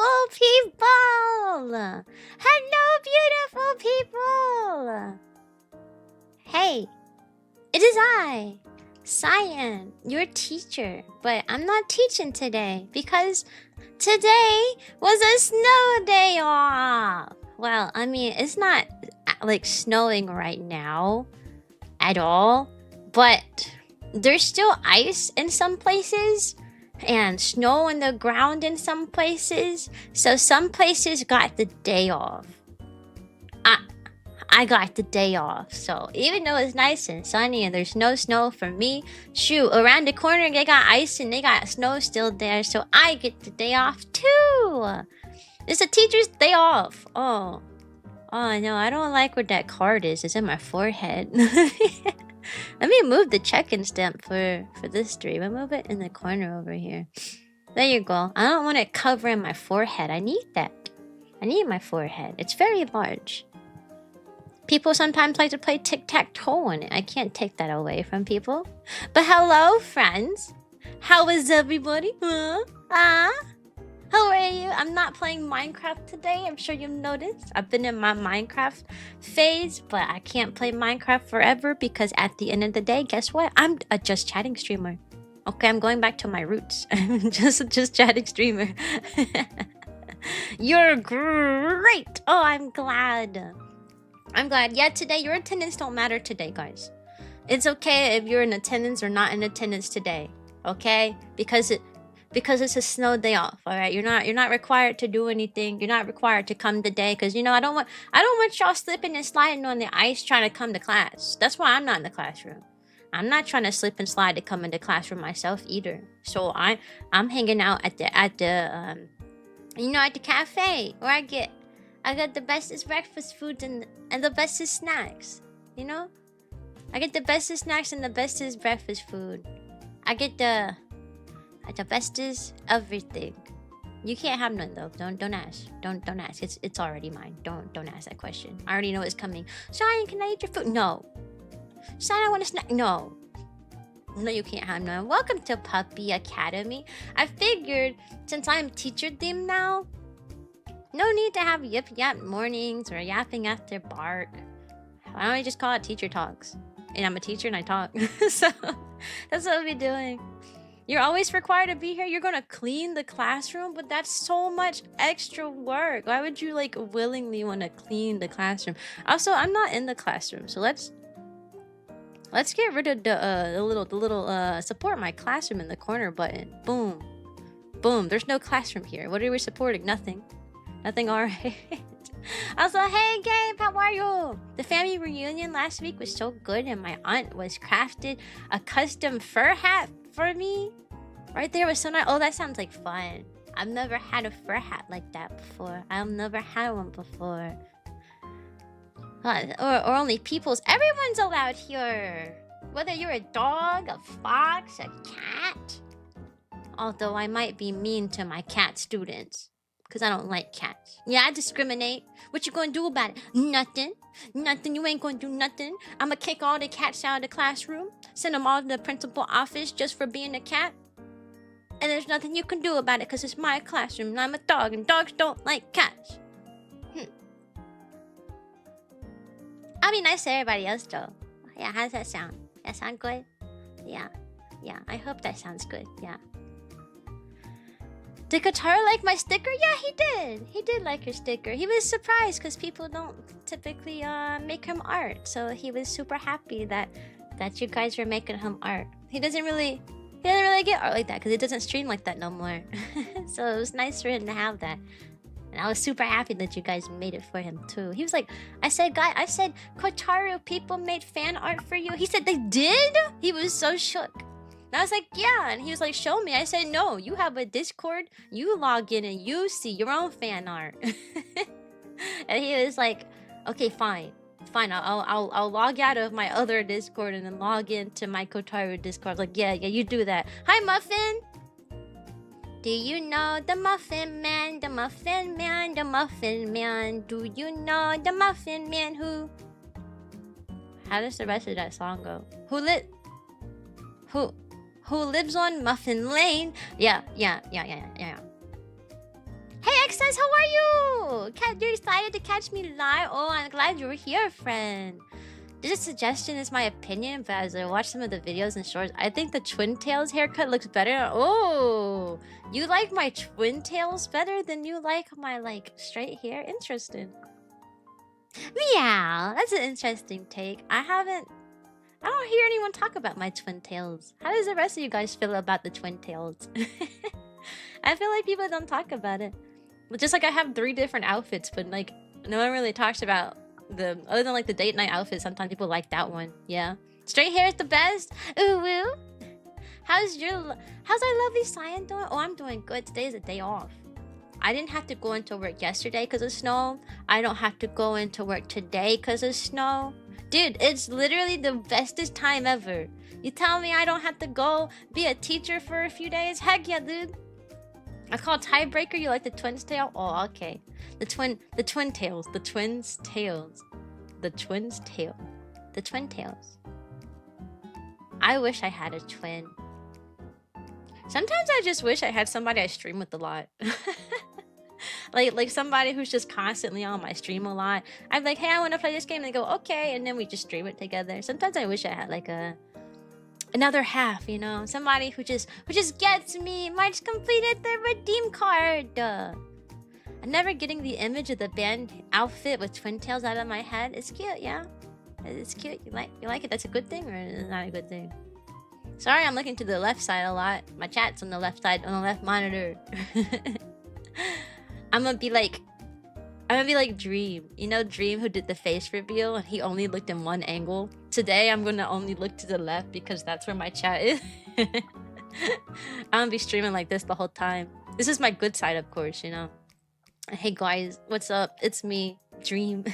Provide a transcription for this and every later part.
beautiful people! Hello, beautiful people! Hey, it is I, Cyan, your teacher. But I'm not teaching today because today was a snow day off. Well, I mean, it's not like snowing right now at all, but there's still ice in some places and snow on the ground in some places. So some places got the day off. I got the day off. So even though it's nice and sunny and there's no snow for me, shoot, around the corner they got ice and they got snow still there. So I get the day off too. It's a teacher's day off. Oh no, I don't like where that card is. It's in my forehead. Let me move the check-in stamp for this stream. I move it in the corner over here. There you go. I don't want it covering my forehead. I need that. I need my forehead. It's very large. People sometimes like to play tic-tac-toe on it. I can't take that away from people. But hello, friends. How is everybody? How are you? I'm not playing Minecraft today. I'm sure you've noticed. I've been in my Minecraft phase, but I can't play Minecraft forever because at the end of the day, guess what? I'm a just chatting streamer. Okay, I'm going back to my roots. I'm just a just chatting streamer. You're great. Oh, I'm glad. I'm glad. Yeah, today your attendance don't matter today, guys. It's okay if you're in attendance or not in attendance today. Okay? Because it's a snow day off. All right, you're not required to do anything. You're not required to come today because I don't want y'all slipping and sliding on the ice trying to come to class. That's why I'm not in the classroom. I'm not trying to slip and slide to come into classroom myself either. So I'm hanging out at the cafe where I got the bestest breakfast foods and the bestest snacks. You know, I get the bestest snacks and the bestest breakfast food. I get the bestest everything. You can't have none though. Don't ask. Don't ask. It's already mine. Don't ask that question. I already know it's coming. Cyan, can I eat your food? No. Cyan, I want a snack. No. No, you can't have none. Welcome to Puppy Academy. I figured since I'm teacher themed now, no need to have yip yap mornings or yapping after bark. Why don't I just call it teacher talks? And I'm a teacher and I talk. So that's what we'll be doing. You're always required to be here. You're gonna clean the classroom, but that's so much extra work. Why would you willingly want to clean the classroom? Also, I'm not in the classroom, so let's get rid of the little support my classroom in the corner button. Boom, boom. There's no classroom here. What are we supporting? Nothing. All right. Also, hey Gabe, how are you? The family reunion last week was so good, and my aunt was crafted a custom fur hat for me. Right there was so nice. Oh, that sounds like fun. I've never had a fur hat like that before. I've never had one before. Or only people's. Everyone's allowed here. Whether you're a dog, a fox, a cat. Although I might be mean to my cat students. Because I don't like cats. Yeah, I discriminate. What you gonna do about it? Nothing. Nothing. You ain't gonna do nothing. I'ma kick all the cats out of the classroom. Send them all to the principal office just for being a cat. And there's nothing you can do about it because it's my classroom and I'm a dog and dogs don't like cats. I'll be nice to everybody else though. Yeah, how's that sound? That sound good? Yeah. I hope that sounds good. Yeah. Did Kotaro like my sticker? Yeah, he did. He did like your sticker. He was surprised because people don't typically make him art. So he was super happy that you guys were making him art. He doesn't really get art like that because it doesn't stream like that no more. So it was nice for him to have that. And I was super happy that you guys made it for him too. He was like, I said, Kotaro, people made fan art for you. He said, they did? He was so shook. And I was like, yeah. And he was like, show me. I said, no, you have a Discord. You log in and you see your own fan art. And he was like, okay, fine. I'll log out of my other Discord and then log into my Kotaro Discord. I was like, yeah, you do that. Hi, Muffin. Do you know the Muffin Man? The Muffin Man, the Muffin Man. Do you know the Muffin Man who? How does the rest of that song go? Who lives on Muffin Lane? Yeah. Hey, I XS, how are you? You're excited to catch me live? Oh, I'm glad you're here, friend. This suggestion is my opinion, but as I watch some of the videos and shorts, I think the twin tails haircut looks better. Oh, you like my twin tails better than you like my like straight hair? Interesting. Meow. That's an interesting take. I don't hear anyone talk about my twin tails. How does the rest of you guys feel about the twin tails? I feel like people don't talk about it. Just like I have 3 different outfits, but like no one really talks about them. Other than like the date night outfit, sometimes people like that one. Yeah. Straight hair is the best. Ooh woo. How's our lovely Cyan doing? Oh, I'm doing good. Today is a day off. I didn't have to go into work yesterday because of snow. I don't have to go into work today because of snow. Dude, it's literally the bestest time ever. You tell me I don't have to go be a teacher for a few days? Heck yeah, dude. I call tiebreaker. You like the twins tail? Oh, okay. The twin tails. The twins tails. The twins tail. The twin tails. I wish I had a twin. Sometimes I just wish I had somebody I stream with a lot. like somebody who's just constantly on my stream a lot. I'm like, hey, I want to play this game, and they go, okay, and then we just stream it together. Sometimes I wish I had like another half, you know, somebody who just gets me. March completed the redeem card. I'm never getting the image of the band outfit with twin tails out of my head. It's cute, yeah. It's cute. You like it? That's a good thing, or is it not a good thing? Sorry, I'm looking to the left side a lot. My chat's on the left side, on the left monitor. I'm gonna be like Dream. You know Dream, who did the face reveal and he only looked in one angle? Today I'm gonna only look to the left because that's where my chat is. I'm gonna be streaming like this the whole time. This is my good side, of course, you know. Hey guys, what's up? It's me, Dream.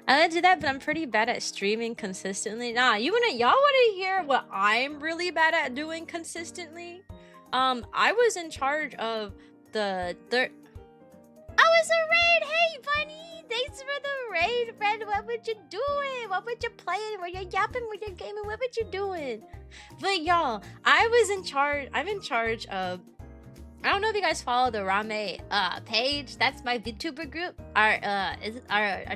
I would do that, but I'm pretty bad at streaming consistently. Nah, y'all wanna hear what I'm really bad at doing consistently? I was in charge of I was a raid! Hey, bunny! Thanks for the raid, friend. What would you doing? What would you playing? Were you yapping? Were you gaming? What would you doing? But y'all, I'm in charge of... I don't know if you guys follow the RaMe page. That's my VTuber group. Our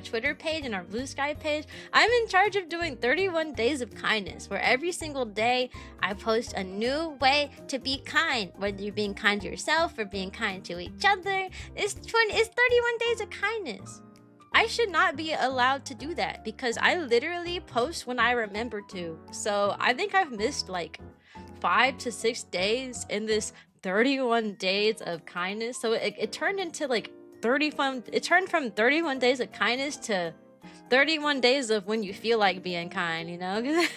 Twitter page and our Blue Sky page. I'm in charge of doing 31 days of kindness, where every single day I post a new way to be kind. Whether you're being kind to yourself or being kind to each other, it's 31 days of kindness. I should not be allowed to do that because I literally post when I remember to. So I think I've missed like 5 to 6 days in this 31 days of kindness. So it turned into like 31. It turned from 31 days of kindness to 31 days of when you feel like being kind, you know? Because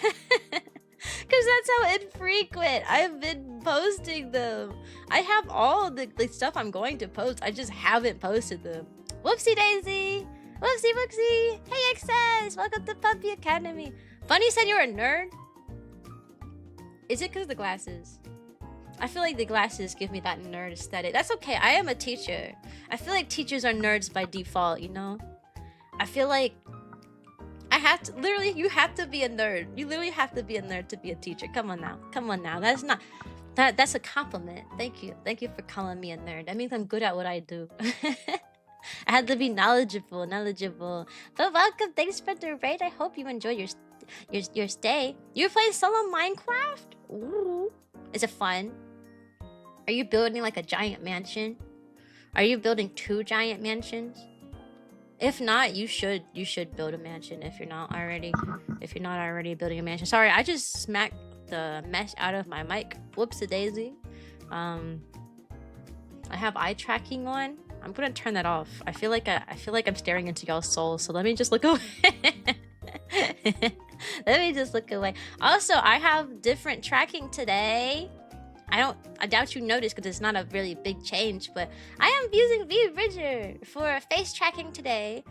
that's how infrequent I've been posting them. I have all the stuff I'm going to post. I just haven't posted them. Whoopsie daisy. Whoopsie whoopsie. Hey XS. Welcome to Puppy Academy. Bunny said you're a nerd. Is it because of the glasses? I feel like the glasses give me that nerd aesthetic. That's okay. I am a teacher. I feel like teachers are nerds by default, you know? I feel like I have to... Literally, you have to be a nerd. You literally have to be a nerd to be a teacher. Come on now. Come on now. That's not... That's a compliment. Thank you. Thank you for calling me a nerd. That means I'm good at what I do. I had to be knowledgeable. But welcome. Thanks for the raid. I hope you enjoy your stay. You play solo Minecraft? Ooh. Is it fun? Are you building like a giant mansion? Are you building 2 giant mansions? If not, you should build a mansion if you're not already building a mansion. Sorry, I just smacked the mesh out of my mic. Whoops a daisy. I have eye tracking on. I'm gonna turn that off. I feel like I'm staring into y'all's souls, so let me just look away. Let me just look away. Also, I have different tracking today. I doubt you noticed because it's not a really big change, but I am using VBridger for face tracking today.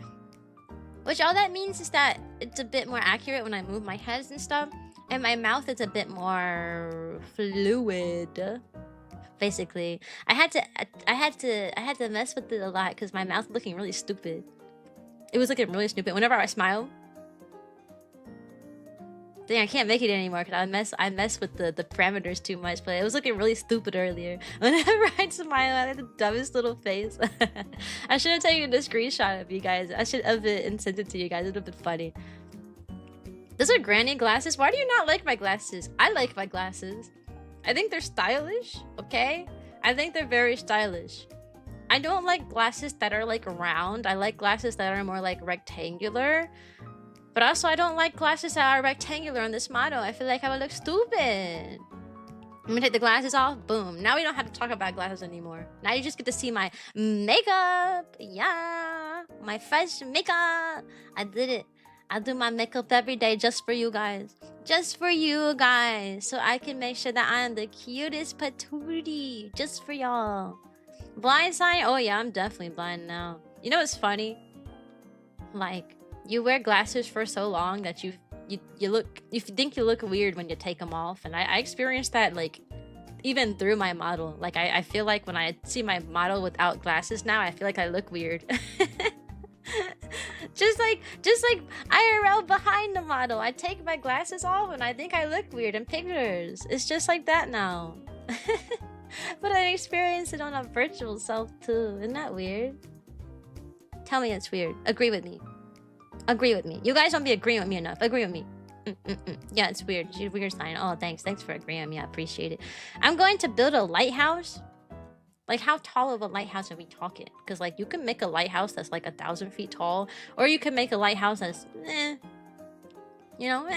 Which all that means is that it's a bit more accurate when I move my heads and stuff, and my mouth is a bit more fluid. Basically, I had to mess with it a lot because my mouth was looking really stupid. It was looking really stupid whenever I smile. Dang, I can't make it anymore because I mess with the parameters too much. But it was looking really stupid earlier. Whenever I smile, I had the dumbest little face. I should have taken a screenshot of you guys. I should have it and sent it to you guys. It would have been funny. Those are granny glasses. Why do you not like my glasses? I like my glasses. I think they're stylish. Okay, I think they're very stylish. I don't like glasses that are like round. I like glasses that are more like rectangular. But also, I don't like glasses that are rectangular on this model. I feel like I would look stupid. I'm gonna take the glasses off. Boom. Now we don't have to talk about glasses anymore. Now you just get to see my makeup. Yeah. My fresh makeup. I did it. I do my makeup every day just for you guys. Just for you guys. So I can make sure that I am the cutest patootie. Just for y'all. Blind sign? Oh yeah, I'm definitely blind now. You know what's funny? Like... you wear glasses for so long that you think you look weird when you take them off, and I experienced that like even through my model. Like I feel like when I see my model without glasses now, I feel like I look weird. just like IRL behind the model, I take my glasses off and I think I look weird in pictures. It's just like that now. But I experienced it on a virtual self too. Isn't that weird? Tell me it's weird. Agree with me. Agree with me. You guys don't be agreeing with me enough. Agree with me. Yeah, it's weird. It's a weird sign. Oh, thanks. Thanks for agreeing with me. I appreciate it. I'm going to build a lighthouse. Like, how tall of a lighthouse are we talking? Because, like, you can make a lighthouse that's, like, 1,000 feet tall. Or you can make a lighthouse that's, you know,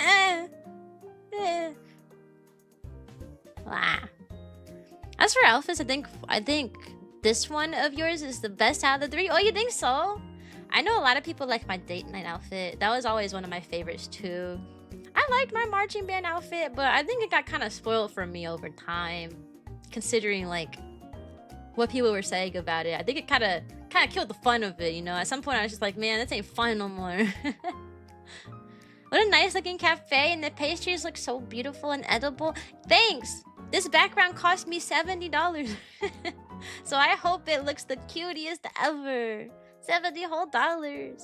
Ah. As for outfits, I think this one of yours is the best out of the 3. Oh, you think so? I know a lot of people like my date night outfit. That was always one of my favorites too. I liked my marching band outfit, but I think it got kind of spoiled for me over time, considering like what people were saying about it. I think it kind of killed the fun of it, you know. At some point I was just like, man, this ain't fun no more. What a nice looking cafe, and the pastries look so beautiful and edible. Thanks! This background cost me $70. So I hope it looks the cutest ever. $70 whole.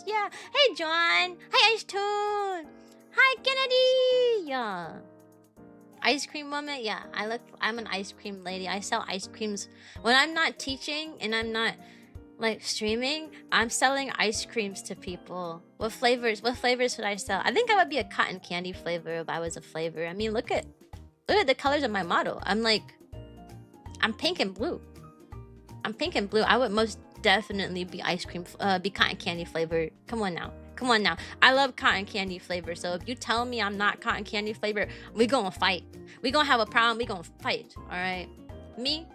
Yeah. Hey, John. Hi, Ice Tune. Hi, Kennedy. Yeah. Ice cream woman. Yeah, I'm an ice cream lady. I sell ice creams when I'm not teaching and I'm not like streaming. I'm selling ice creams to people. What flavors? What flavors would I sell? I think I would be a cotton candy flavor if I was a flavor. I mean, look at the colors of my model. I'm pink and blue. I'm pink and blue. I would most definitely be be cotton candy flavor. Come on now. I love cotton candy flavor. So if you tell me I'm not cotton candy flavor, we gonna fight. We gonna have a problem. We gonna fight. All right. Me,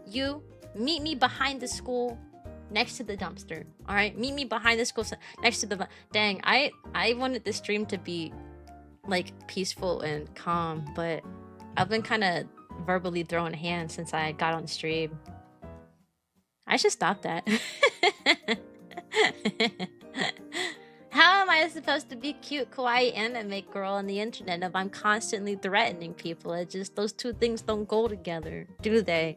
you, meet me behind the school, next to the dumpster. All right. Meet me behind the school, next to the. Dang. I wanted this stream to be like peaceful and calm, but I've been kind of verbally throwing hands since I got on stream. I should stop that. How am I supposed to be cute, kawaii anime girl on the internet if I'm constantly threatening people? It just, those two things don't go together, do they?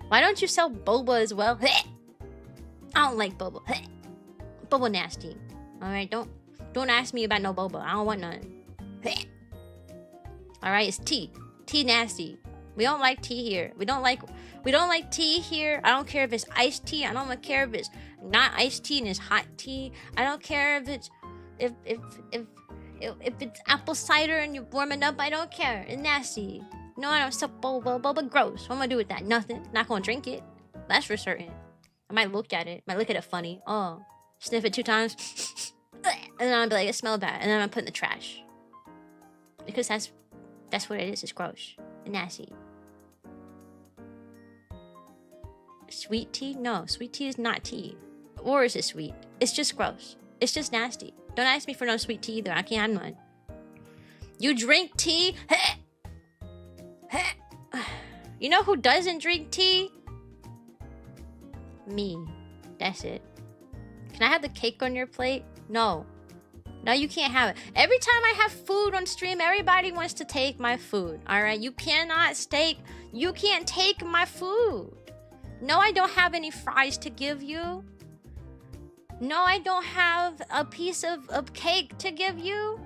Why don't you sell boba as well? I don't like boba. Boba nasty. Alright, don't ask me about no boba. I don't want none. Alright, it's tea. Tea nasty. We don't like tea here. We don't like tea here. I don't care if it's iced tea. I don't care if it's not iced tea and it's hot tea. I don't care if it's if it's apple cider and you're warming up. I don't care. It's nasty. No, I don't sell boba. Boba gross. What am I gonna do with that? Nothing. Not gonna drink it. That's for certain. I might look at it. Might look at it funny. Oh, sniff it 2 times. And then I'll be like, it smells bad. And then I'm gonna put it in the trash. Because that's what it is. It's gross and nasty. Sweet tea? No, sweet tea is not tea. Or is it sweet? It's just gross. It's just nasty. Don't ask me for no sweet tea either. I can't have one. You drink tea? You know who doesn't drink tea? Me. That's it. Can I have the cake on your plate? No. No, you can't have it. Every time I have food on stream, everybody wants to take my food. Alright? You can't take my food. No, I don't have any fries to give you. No, I don't have a piece of cake to give you.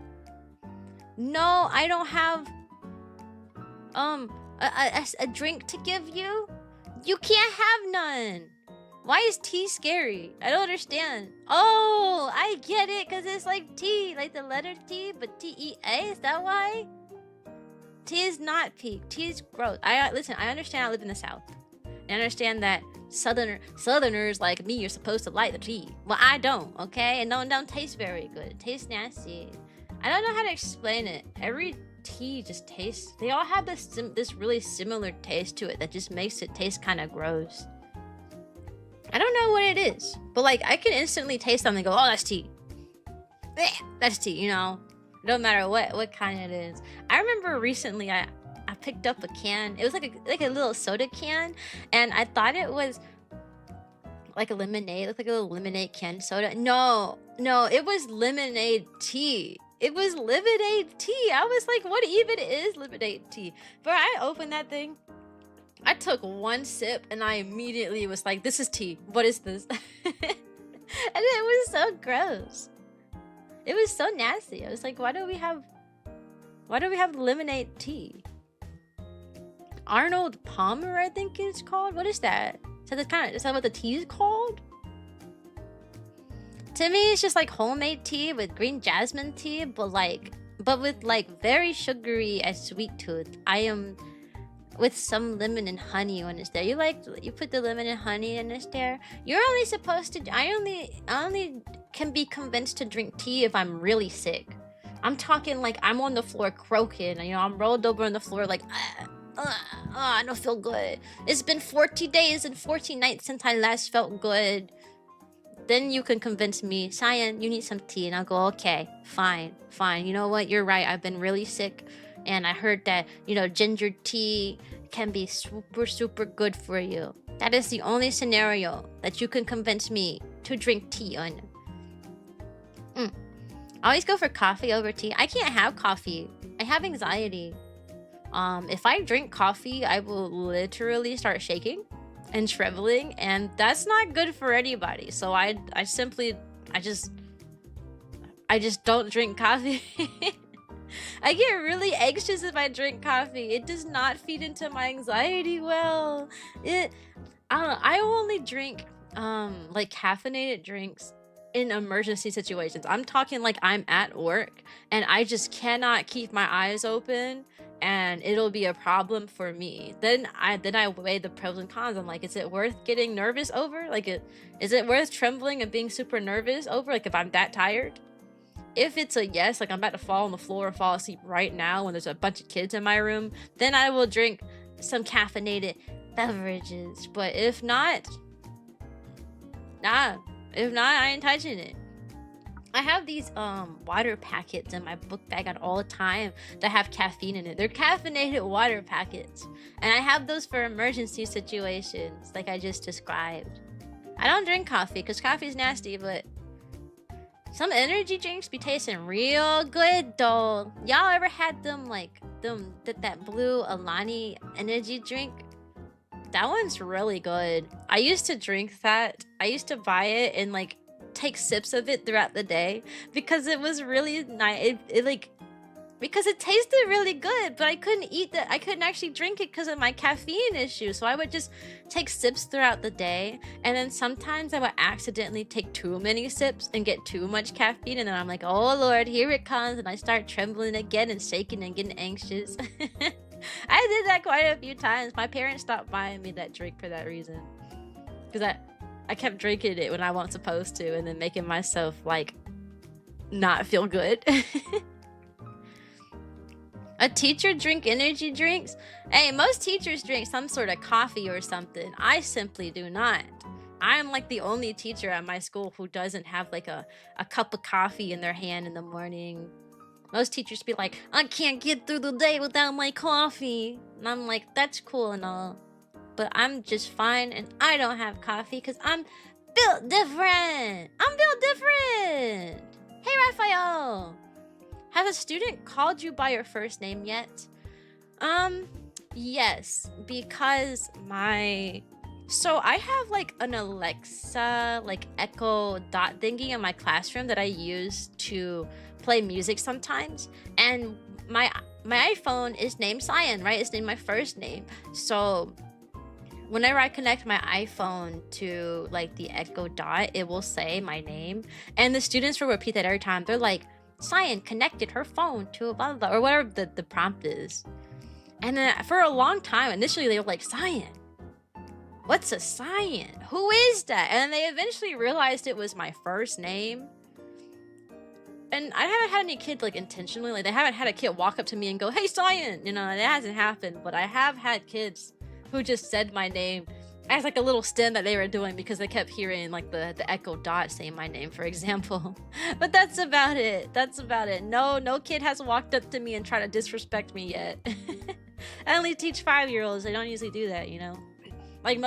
No, I don't have a drink to give you. You can't have none. Why is tea scary? I don't understand. Oh, I get it, because it's like tea, like the letter T, but T-E-A, is that why? Tea is not pink. Tea is gross. Listen, I understand I live in the South. I understand that Southerners like me are supposed to like the tea. Well, I don't, okay? And don't taste very good. It tastes nasty. I don't know how to explain it. Every tea just tastes... They all have this really similar taste to it that just makes it taste kind of gross. I don't know what it is, but like I can instantly taste something and go, oh, that's tea. That's tea, you know? No matter what kind it is. I remember recently I picked up a can. It was like a little soda can, and I thought it was like a lemonade. It looked like a little lemonade can soda. No, it was lemonade tea. It was lemonade tea. I was like, what even is lemonade tea? But I opened that thing. I took one sip and I immediately was like, this is tea. What is this? And it was so gross. It was so nasty. I was like, why do we have lemonade tea? Arnold Palmer, I think it's called. What is that? Is that what the tea is called? To me, it's just like homemade tea with green jasmine tea, but with like very sugary and sweet tooth. I am with some lemon and honey when it's there. You put the lemon and honey in it's there. You're only supposed to... I only can be convinced to drink tea if I'm really sick. I'm talking like I'm on the floor croaking. You know, I'm rolled over on the floor like... I don't feel good. It's been 40 days and 40 nights since I last felt good. Then you can convince me, Cyan, you need some tea. And I'll go, okay, fine. You know what? You're right. I've been really sick. And I heard that, you know, ginger tea can be super, super good for you. That is the only scenario that you can convince me to drink tea on. I always go for coffee over tea. I can't have coffee. I have anxiety. If I drink coffee, I will literally start shaking and shriveling, and that's not good for anybody. So I just don't drink coffee. I get really anxious if I drink coffee. It does not feed into my anxiety well. I only drink like caffeinated drinks in emergency situations. I'm talking like I'm at work and I just cannot keep my eyes open and it'll be a problem for me. Then I weigh the pros and cons. I'm like, is it worth getting nervous over? Like, is it worth trembling and being super nervous over? Like, if I'm that tired? If it's a yes, like I'm about to fall on the floor or fall asleep right now when there's a bunch of kids in my room, then I will drink some caffeinated beverages. But if not, I ain't touching it. I have these water packets in my book bag at all the time that have caffeine in it. They're caffeinated water packets. And I have those for emergency situations like I just described. I don't drink coffee because coffee's nasty, but some energy drinks be tasting real good though. Y'all ever had that blue Alani energy drink? That one's really good. I used to drink that. I used to buy it and like take sips of it throughout the day because it was really nice. Because it tasted really good, but I couldn't eat that. I couldn't actually drink it because of my caffeine issue. So I would just take sips throughout the day. And then sometimes I would accidentally take too many sips and get too much caffeine. And then I'm like, oh Lord, here it comes. And I start trembling again and shaking and getting anxious. I did that quite a few times. My parents stopped buying me that drink for that reason. Because I kept drinking it when I wasn't supposed to. And then making myself like not feel good. A teacher drink energy drinks? Hey, most teachers drink some sort of coffee or something. I simply do not. I'm like the only teacher at my school who doesn't have like a cup of coffee in their hand in the morning. Most teachers be like, I can't get through the day without my coffee. And I'm like, that's cool and all, but I'm just fine and I don't have coffee because I'm built different. I'm built different. Hey, Raphael. Has a student called you by your first name yet? Yes, because so I have like an Alexa, like Echo Dot thingy in my classroom that I use to play music sometimes. And my iPhone is named Cyan, right? It's named my first name. So whenever I connect my iPhone to like the Echo Dot, it will say my name, and the students will repeat that every time. They're like, Cyan connected her phone to blah blah, blah, or whatever the prompt is. And then for a long time, initially they were like, Cyan, what's a Cyan? Who is that? And then they eventually realized it was my first name. And I haven't had any kid like intentionally, like they haven't had a kid walk up to me and go, hey Cyan, you know, that hasn't happened. But I have had kids who just said my name as like a little stem that they were doing because they kept hearing like the Echo Dot saying my name, for example. But that's about it. That's about it. No kid has walked up to me and tried to disrespect me yet. I only teach 5-year-olds. They don't usually do that, you know. Like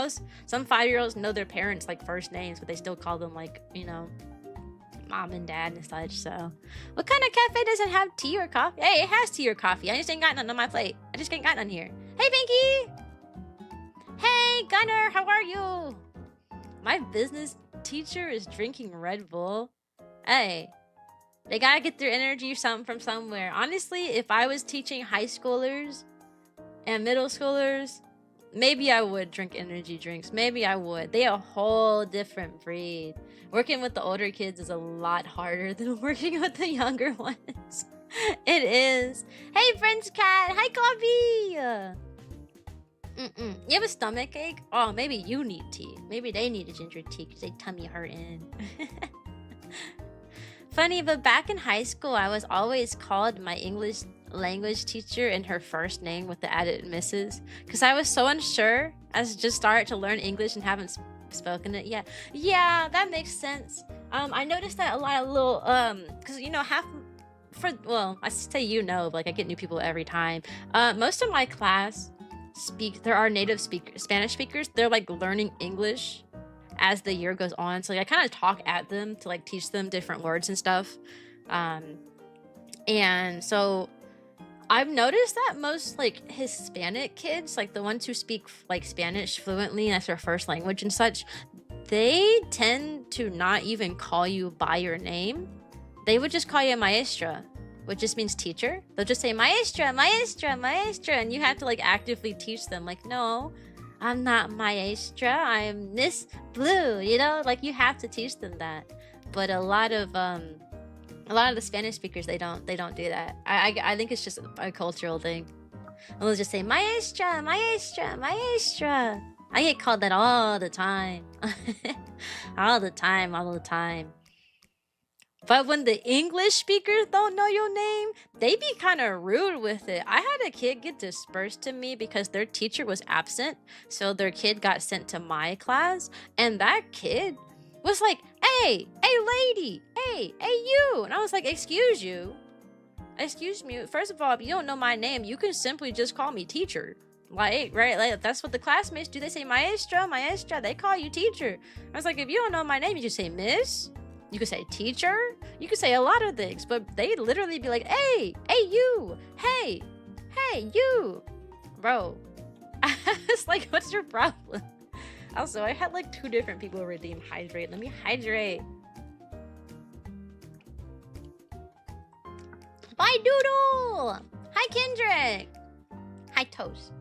some 5-year-olds know their parents like first names, but they still call them like, you know, mom and dad and such. So what kind of cafe doesn't have tea or coffee? Hey, it has tea or coffee. I just ain't got none on my plate. I just ain't got none here. Hey Pinky! Hey Gunner, how are you? My business teacher is drinking Red Bull. Hey, they gotta get their energy from somewhere. Honestly, if I was teaching high schoolers and middle schoolers, maybe I would drink energy drinks. Maybe I would. They a whole different breed. Working with the older kids is a lot harder than working with the younger ones. It is. Hey, French Cat. Hi, Coffee. You have a stomach ache? Oh, maybe you need tea. Maybe they need a ginger tea because they tummy hurting. Funny, but back in high school, I was always called my English language teacher in her first name with the added Mrs. because I was so unsure as just started to learn English and haven't spoken it yet. Yeah, that makes sense. I noticed that a lot of little because you know I say you know, but like I get new people every time. Most of my class there are native Spanish speakers. They're like learning English as the year goes on, so like I kind of talk at them to like teach them different words and stuff. And so I've noticed that most like Hispanic kids, like the ones who speak like Spanish fluently and that's their first language and such, they tend to not even call you by your name. They would just call you maestra, which just means teacher. They'll just say maestra, maestra, maestra, and you have to like actively teach them like, no, I'm not maestra, I'm Miss Blue, you know, like you have to teach them that. But a lot of the Spanish speakers, they don't do that. I think it's just a cultural thing. They'll just say maestra, maestra, maestra. I get called that all the time. all the time. But when the English speakers don't know your name, they be kind of rude with it. I had a kid get dispersed to me because their teacher was absent, so their kid got sent to my class, and that kid was like, hey lady, hey you. And I was like, excuse me, first of all, if you don't know my name, you can simply just call me teacher. Like, right, like that's what the classmates do. They say maestra, maestra, they call you teacher. I was like, if you don't know my name, you just say miss, you could say teacher, you could say a lot of things, but they literally be like, hey you, hey you, bro. I was like, what's your problem? Also, I had like 2 different people redeem hydrate. Let me hydrate. Bye, Doodle! Hi, Kendrick! Hi, Toast.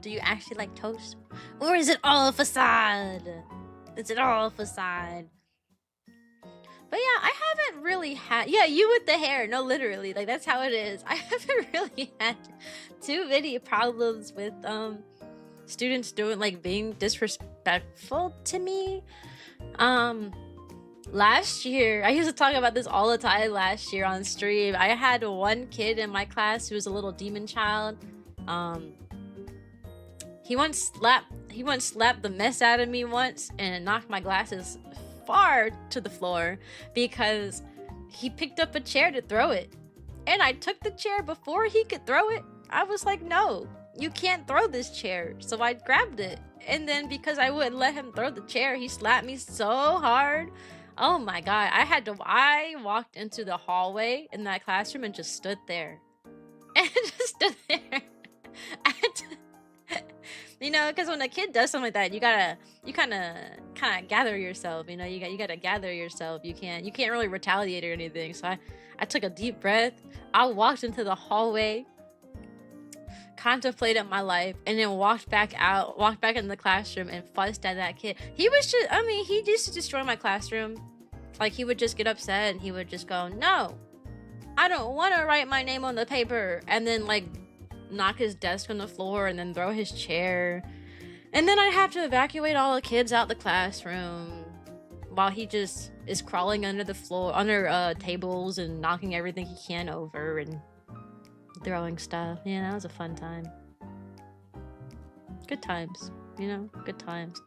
Do you actually like toast? Or is it all a facade? Is it all a facade? But yeah, I haven't really had... Yeah, you with the hair. No, literally. Like, that's how it is. I haven't really had too many problems with, students being disrespectful to me. Last year, I used to talk about this all the time last year on stream. I had one kid in my class who was a little demon child. He once slapped the mess out of me once and knocked my glasses far to the floor because he picked up a chair to throw it. And I took the chair before he could throw it. I was like, no, you can't throw this chair. So I grabbed it. And then because I wouldn't let him throw the chair, he slapped me so hard. Oh my God. I walked into the hallway in that classroom and just stood there. And just stood there. You know, because when a kid does something like that, you kind of gather yourself. You know, you gotta gather yourself. You can't really retaliate or anything. So I took a deep breath. I walked into the hallway, contemplated my life, and then walked back in the classroom and fussed at that kid. He was just, I mean, he used to destroy my classroom. Like, he would just get upset and he would just go, no, I don't want to write my name on the paper. And then, like, knock his desk on the floor and then throw his chair. And then I'd have to evacuate all the kids out the classroom while he just is crawling under the floor, under tables and knocking everything he can over and throwing stuff. Yeah, that was a fun time. Good times, you know, good times.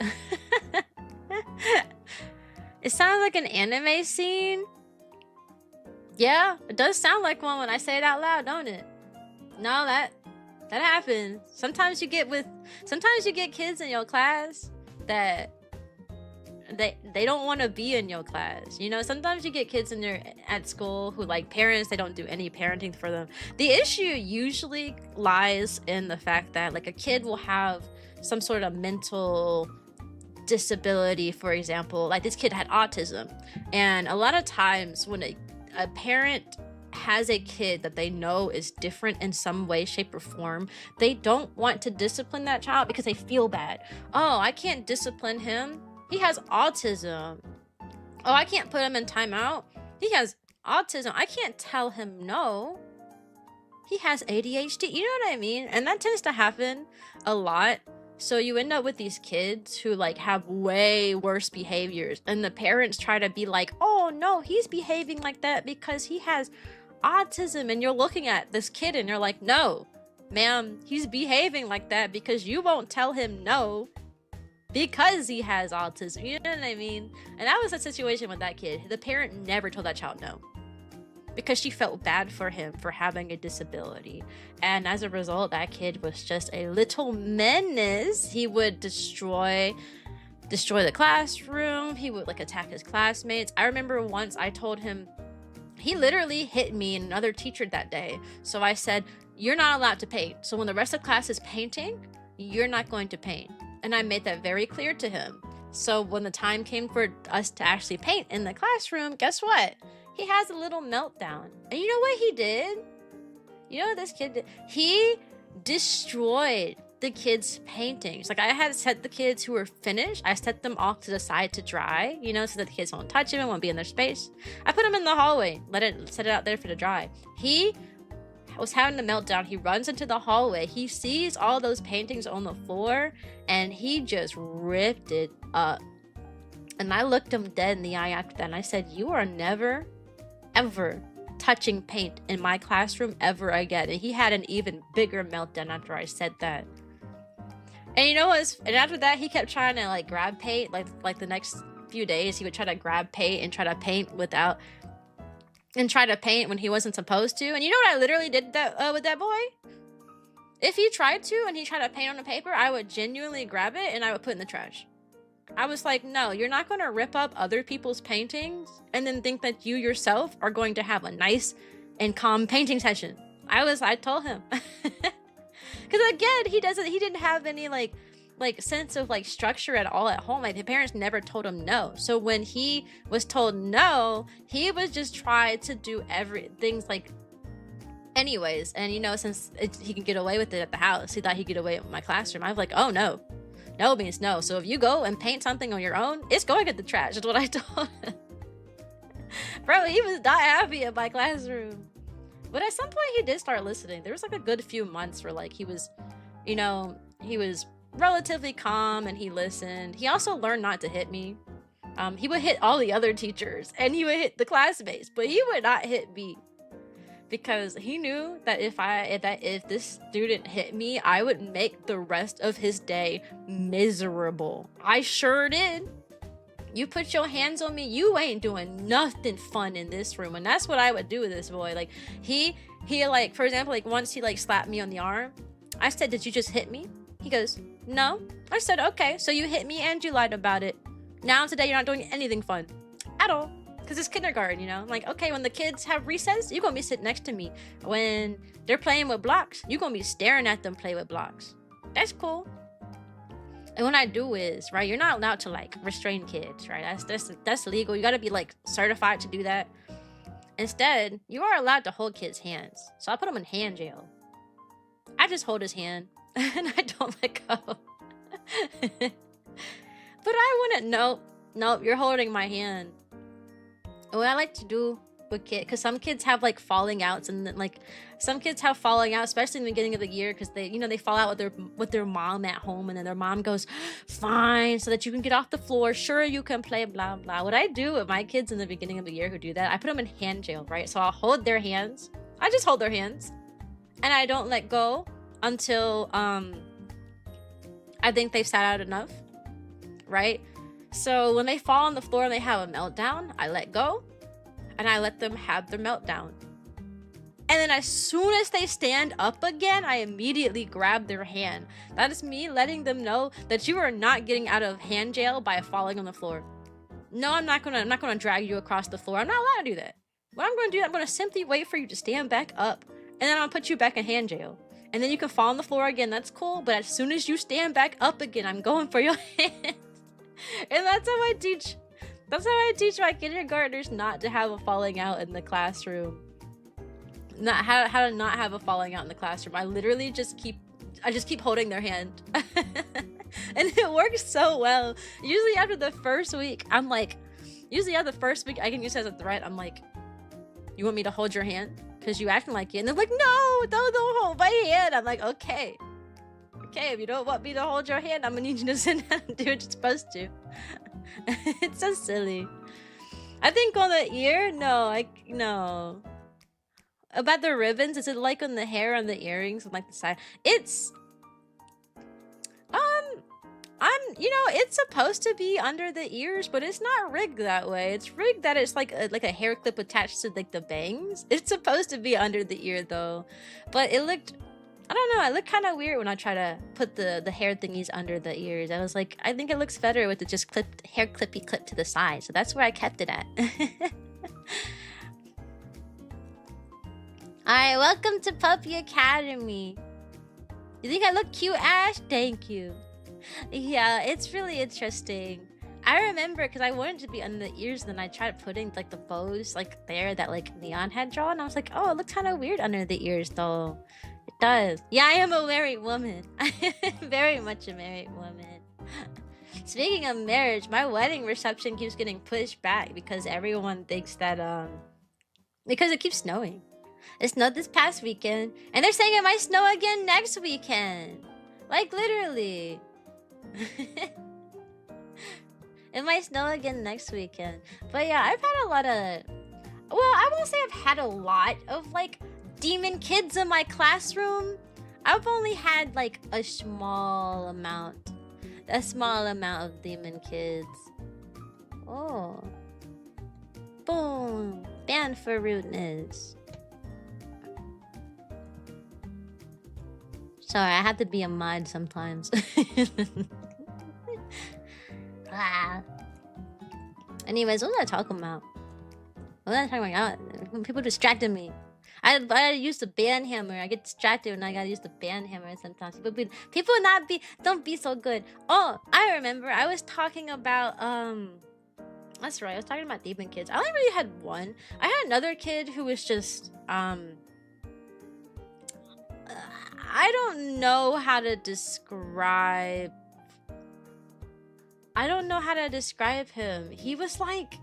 It sounds like an anime scene. Yeah, it does sound like one when I say it out loud, don't it? No, that happens. Sometimes you get kids in your class that they don't want to be in your class. You know, sometimes you get kids at school who, like, parents, they don't do any parenting for them. The issue usually lies in the fact that, like, a kid will have some sort of mental disability. For example, like, this kid had autism, and a lot of times when a parent has a kid that they know is different in some way, shape, or form, they don't want to discipline that child because they feel bad. Oh, I can't discipline him, he has autism. Oh, I can't put him in timeout, he has autism. I can't tell him no, he has ADHD. You know what I mean? And that tends to happen a lot. So you end up with these kids who, like, have way worse behaviors, and the parents try to be like, oh no, he's behaving like that because he has autism. And you're looking at this kid and you're like, no, ma'am, he's behaving like that because you won't tell him no because he has autism. You know what I mean? And that was the situation with that kid. The parent never told that child no because she felt bad for him for having a disability. And as a result, that kid was just a little menace. He would destroy the classroom. He would, like, attack his classmates. I remember once I told him, he literally hit me and another teacher that day. So I said, you're not allowed to paint. So when the rest of class is painting, you're not going to paint. And I made that very clear to him. So when the time came for us to actually paint in the classroom, guess what? He has a little meltdown. And you know what he did? You know what this kid did? He destroyed the kids' paintings. Like, I had set the kids who were finished, I set them off to the side to dry, you know, so that the kids won't touch them and won't be in their space. I put them in the hallway, set it out there for to dry. He was having a meltdown. He runs into the hallway. He sees all those paintings on the floor and he just ripped it up. And I looked him dead in the eye after that and I said, you are never, ever touching paint in my classroom ever again. And he had an even bigger meltdown after I said that. And you know what? And after that, he kept trying to, like, grab paint. Like the next few days, he would try to grab paint and try to paint when he wasn't supposed to. And you know what I literally did with that boy? If he tried to and he tried to paint on the paper, I would genuinely grab it and I would put it in the trash. I was like, no, you're not going to rip up other people's paintings and then think that you yourself are going to have a nice and calm painting session. I told him. Because again, he didn't have any like sense of, like, structure at all at home. Like, the parents never told him no. So when he was told no, he was just trying to do things like anyways. And, you know, since he can get away with it at the house, he thought he'd get away with my classroom. I was like, oh no. No means no. So if you go and paint something on your own, it's going in the trash, is what I told him. Bro, he was not happy in my classroom. But at some point he did start listening. There was, like, a good few months where, like, he was, you know, he was relatively calm and he listened. He also learned not to hit me. He would hit all the other teachers and he would hit the classmates, but he would not hit me. Because he knew that if this student hit me, I would make the rest of his day miserable. I sure did. You put your hands on me, you ain't doing nothing fun in this room. And that's what I would do with this boy. Like, he like, for example, like, once he, like, slapped me on the arm. I said, did you just hit me? He goes, no. I said, okay, so you hit me and you lied about it. Now today you're not doing anything fun at all. Because it's kindergarten, you know? I'm like, okay, when the kids have recess, you're going to be sitting next to me. When they're playing with blocks, you're going to be staring at them play with blocks. That's cool. And what I do is, right, you're not allowed to, like, restrain kids, right? That's legal. You got to be, like, certified to do that. Instead, you are allowed to hold kids' hands. So I put him in hand jail. I just hold his hand and I don't let go. But I wouldn't. Nope, you're holding my hand. And what I like to do with kids, because some kids have like falling outs, and then, like some kids have falling out, especially in the beginning of the year, because they, you know, they fall out with their mom at home, and then their mom goes, fine, so that you can get off the floor. Sure, you can play, blah blah. What I do with my kids in the beginning of the year who do that, I put them in hand jail, right? So I'll hold their hands. I just hold their hands, and I don't let go until I think they've sat out enough, right? So when they fall on the floor and they have a meltdown, I let go and I let them have their meltdown. And then as soon as they stand up again, I immediately grab their hand. That is me letting them know that you are not getting out of hand jail by falling on the floor. No, I'm not gonna drag you across the floor. I'm not allowed to do that. What I'm gonna do, I'm gonna simply wait for you to stand back up, and then I'll put you back in hand jail. And then you can fall on the floor again, that's cool, but as soon as you stand back up again, I'm going for your hand. And that's how I teach my kindergartners not to have a falling out in the classroom. Not how to not have a falling out in the classroom. I literally just keep holding their hand. And it works so well. Usually after the first week, I can use it as a threat. I'm like, you want me to hold your hand? Because you acting like it. And they're like, no, don't hold my hand. I'm like, okay, if you don't want me to hold your hand, I'm gonna need you to sit down and do what you're supposed to. It's so silly. I think on the ear, no. About the ribbons, is it like on the hair, on the earrings, and like the side? It's it's supposed to be under the ears, but it's not rigged that way. It's rigged that it's like a hair clip attached to like the bangs. It's supposed to be under the ear though, but it looked, I don't know, it looked kind of weird when I try to put the hair thingies under the ears. I was like, I think it looks better with the just hair clippy clip to the side, so that's where I kept it at. Alright, welcome to Puppy Academy. You think I look cute, Ash? Thank you. Yeah, it's really interesting. I remember because I wanted to be under the ears, and then I tried putting like the bows like there that like Neon had drawn. I was like, oh, it looks kind of weird under the ears though. It does. Yeah, I am a married woman. I am very much a married woman. Speaking of marriage, my wedding reception keeps getting pushed back because everyone thinks that because it keeps snowing. It snowed this past weekend, and they're saying it might snow again next weekend. Like literally. It might snow again next weekend. But yeah, I've had a lot of, well, I won't say I've had a lot of like demon kids in my classroom. I've only had like a small amount of demon kids. Oh, boom, banned for rudeness. Sorry, I have to be a mod sometimes. Anyways, what was I talking about? People distracted me. I use the band hammer. I get distracted when I gotta use the band hammer sometimes. Don't be so good. Oh, I remember. I was talking about that's right. I was talking about demon kids. I only really had one. I had another kid who was just I don't know how to describe him. He was like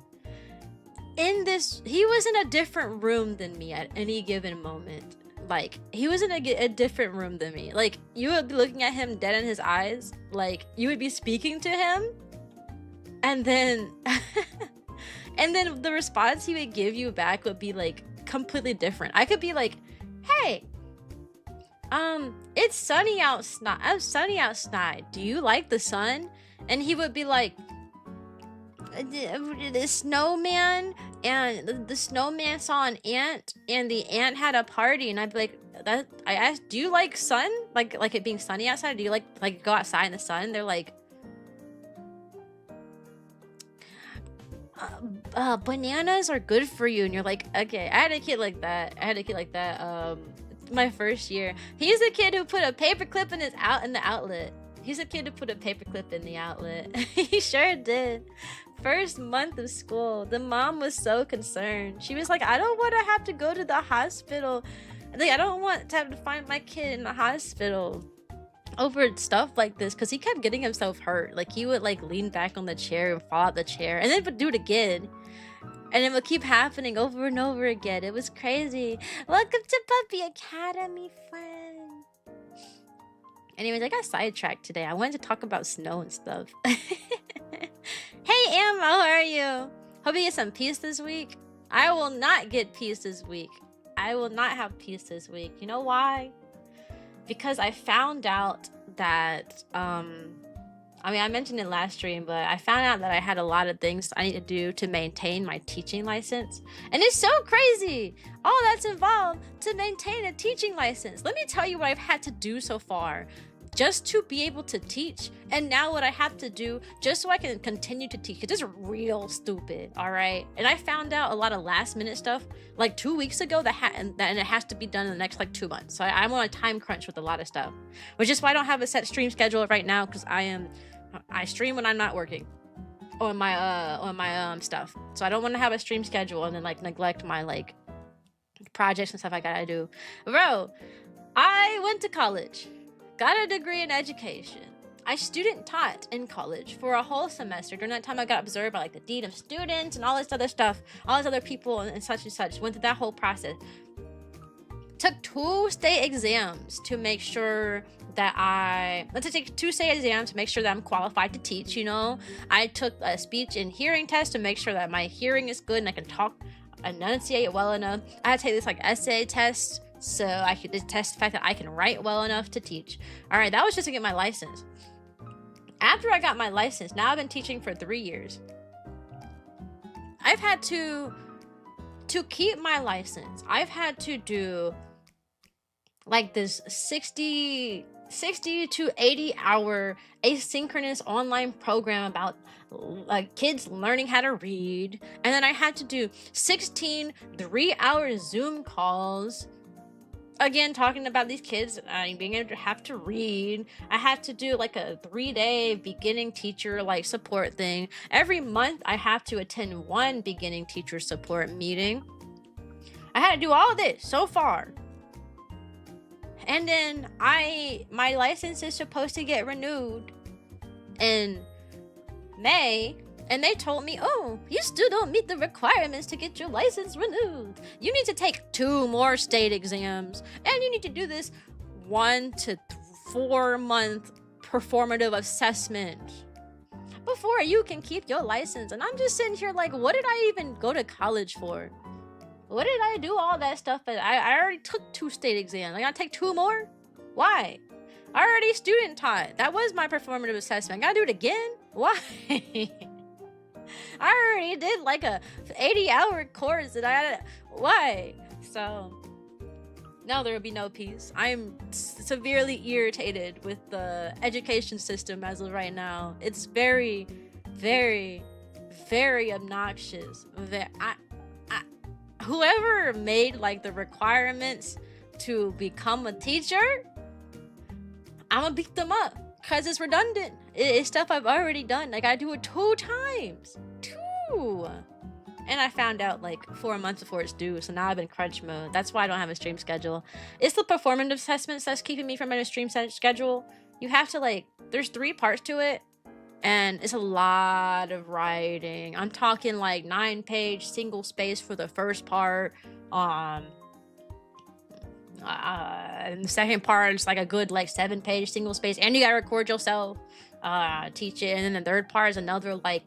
he was in a different room than me at any given moment. Like he was in a different room than me. Like you would be looking at him dead in his eyes, like you would be speaking to him, and then and then the response he would give you back would be like completely different. I could be like, hey, it's sunny outside. I'm sunny outside. Do you like the sun? And he would be like, the snowman, and the snowman saw an ant, and the ant had a party. And I'd be like, I asked, do you like sun? Like it being sunny outside? Do you like go outside in the sun? They're like, bananas are good for you. And you're like, okay. I had a kid like that. My first year, he's a kid who put a paper clip in the outlet. He's a kid who put a paperclip in the outlet. He sure did. First month of school, the mom was so concerned. She was like, I don't want to have to go to the hospital. Like, I don't want to have to find my kid in the hospital over stuff like this, because he kept getting himself hurt. Like, he would like lean back on the chair and fall out the chair, and then would do it again, and it would keep happening over and over again. It was crazy. Welcome to Puppy Academy, friend. Anyways, I got sidetracked today. I wanted to talk about snow and stuff. Hey Em, how are you? Hope you get some peace this week. I will not get peace this week. I will not have peace this week. You know why? Because I found out that I mean, I mentioned it last stream, but I found out that I had a lot of things I need to do to maintain my teaching license. And it's so crazy, all that's involved to maintain a teaching license. Let me tell you what I've had to do so far just to be able to teach, and now what I have to do just so I can continue to teach. It's just real stupid, all right? And I found out a lot of last minute stuff like 2 weeks ago and it has to be done in the next like 2 months. So I'm on a time crunch with a lot of stuff, which is why I don't have a set stream schedule right now, because I stream when I'm not working on my stuff. So I don't want to have a stream schedule and then like neglect my like projects and stuff I gotta do. Bro, I went to college, got a degree in education. I student taught in college for a whole semester. During that time, I got observed by like the dean of students and all this other stuff, all these other people and such and such. Went through that whole process. Took 2 state exams to make sure that take 2 state exams to make sure that I'm qualified to teach, you know. I took a speech and hearing test to make sure that my hearing is good and I can talk, enunciate well enough. I had to take this like essay test so I could test the fact that I can write well enough to teach. All right, that was just to get my license. After I got my license, now I've been teaching for 3 years. I've had to keep my license, I've had to do like this 60 to 80 hour asynchronous online program about kids learning how to read. And then I had to do 16 3-hour Zoom calls, again talking about these kids being able to have to read. I had to do like a 3-day beginning teacher like support thing. Every month I have to attend 1 beginning teacher support meeting. I had to do all this so far. And then my license is supposed to get renewed in May, and they told me, oh, you still don't meet the requirements to get your license renewed. You need to take 2 more state exams, and you need to do this 1 to 4 month performative assessment before you can keep your license. And I'm just sitting here like, what did I even go to college for? What did I do all that stuff? But I already took 2 state exams. I gotta take 2 more? Why? I already student taught. That was my performative assessment. I gotta do it again? Why? I already did like a 80-hour course and why? So now there will be no peace. I'm severely irritated with the education system as of right now. It's very, very, very obnoxious. Whoever made like the requirements to become a teacher, I'm gonna beat them up because it's redundant. It's stuff I've already done. I gotta do it 2 times. 2. And I found out like 4 months before it's due, so now I've been crunch mode. That's why I don't have a stream schedule. It's the performance assessments that's keeping me from a stream schedule. You have to like, there's 3 parts to it, and it's a lot of writing. I'm talking like 9-page single space for the first part. And the second part is like a good like 7-page single space, and you gotta record yourself, teach it. And then the third part is another like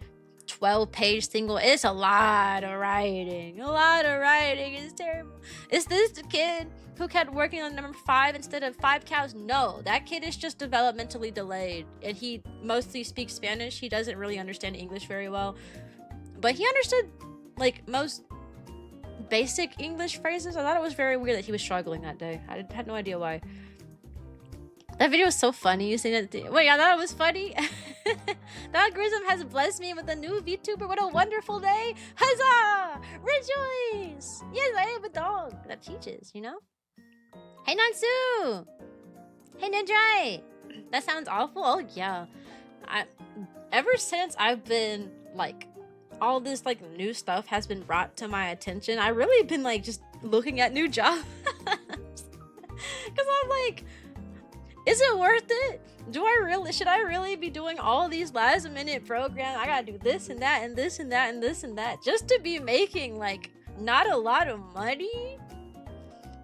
12-page single. It's a lot of writing. A lot of writing. It's terrible. Is this the kid who kept working on number 5 instead of 5 cows? No, that kid is just developmentally delayed, and he mostly speaks Spanish. He doesn't really understand English very well, but he understood like most basic English phrases. I thought it was very weird that he was struggling that day. I had no idea why. That video was so funny. You seen it? Wait, I thought it was funny. The algorithm has blessed me with a new VTuber. What a wonderful day. Huzzah! Rejoice! Yes, I have a dog that teaches, you know? Hey, Nansu! Hey, Nidrai! That sounds awful. Oh yeah. Ever since I've been like all this like new stuff has been brought to my attention, I really been like just looking at new jobs. Cause I'm like, is it worth it? Should I really be doing all these last minute programs? I gotta do this and that and this and that and this and that just to be making like not a lot of money?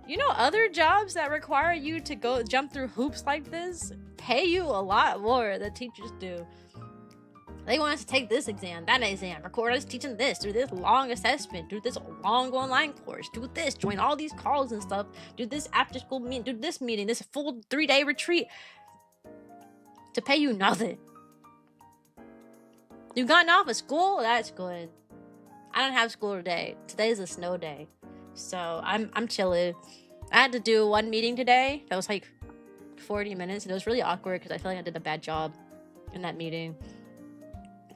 You know, other jobs that require you to go jump through hoops like this pay you a lot more than teachers do. They want us to take this exam, that exam, record us teaching this, do this long assessment, do this long online course, do this, join all these calls and stuff, do this after school meeting, do this meeting, this full 3-day retreat to pay you nothing. You've gotten off of school? That's good. I don't have school today. Today's a snow day. So I'm chilling. I had to do one meeting today that was like 40 minutes and it was really awkward because I feel like I did a bad job in that meeting.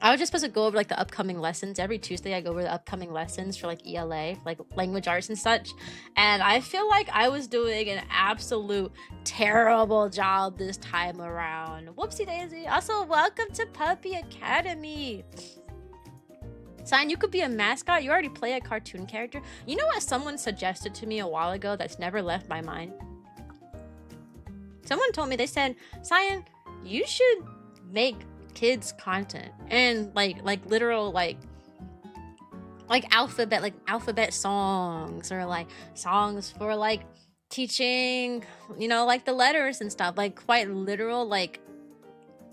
I was just supposed to go over like the upcoming lessons. Every Tuesday I go over the upcoming lessons for like ELA, like language arts and such. And I feel like I was doing an absolute terrible job this time around. Whoopsie daisy. Also, welcome to Puppy Academy. Cyan, you could be a mascot. You already play a cartoon character. You know what someone suggested to me a while ago that's never left my mind? Someone told me, they said, Cyan, you should make kids content and like literal like alphabet songs or like songs for like teaching, you know, like the letters and stuff, like quite literal like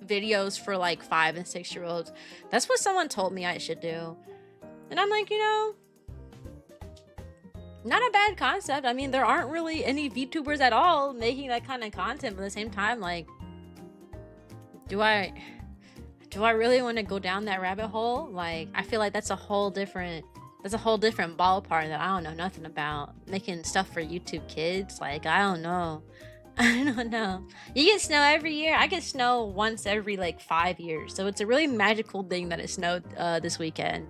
videos for like 5 and 6-year-olds. That's what someone told me I should do. And I'm like, you know, not a bad concept. I mean, there aren't really any VTubers at all making that kind of content, but at the same time, like, do I really want to go down that rabbit hole? Like, I feel like that's a whole different ballpark that I don't know nothing about. Making stuff for YouTube kids, like, I don't know. I don't know. You get snow every year. I get snow once every like 5 years. So it's a really magical thing that it snowed this weekend.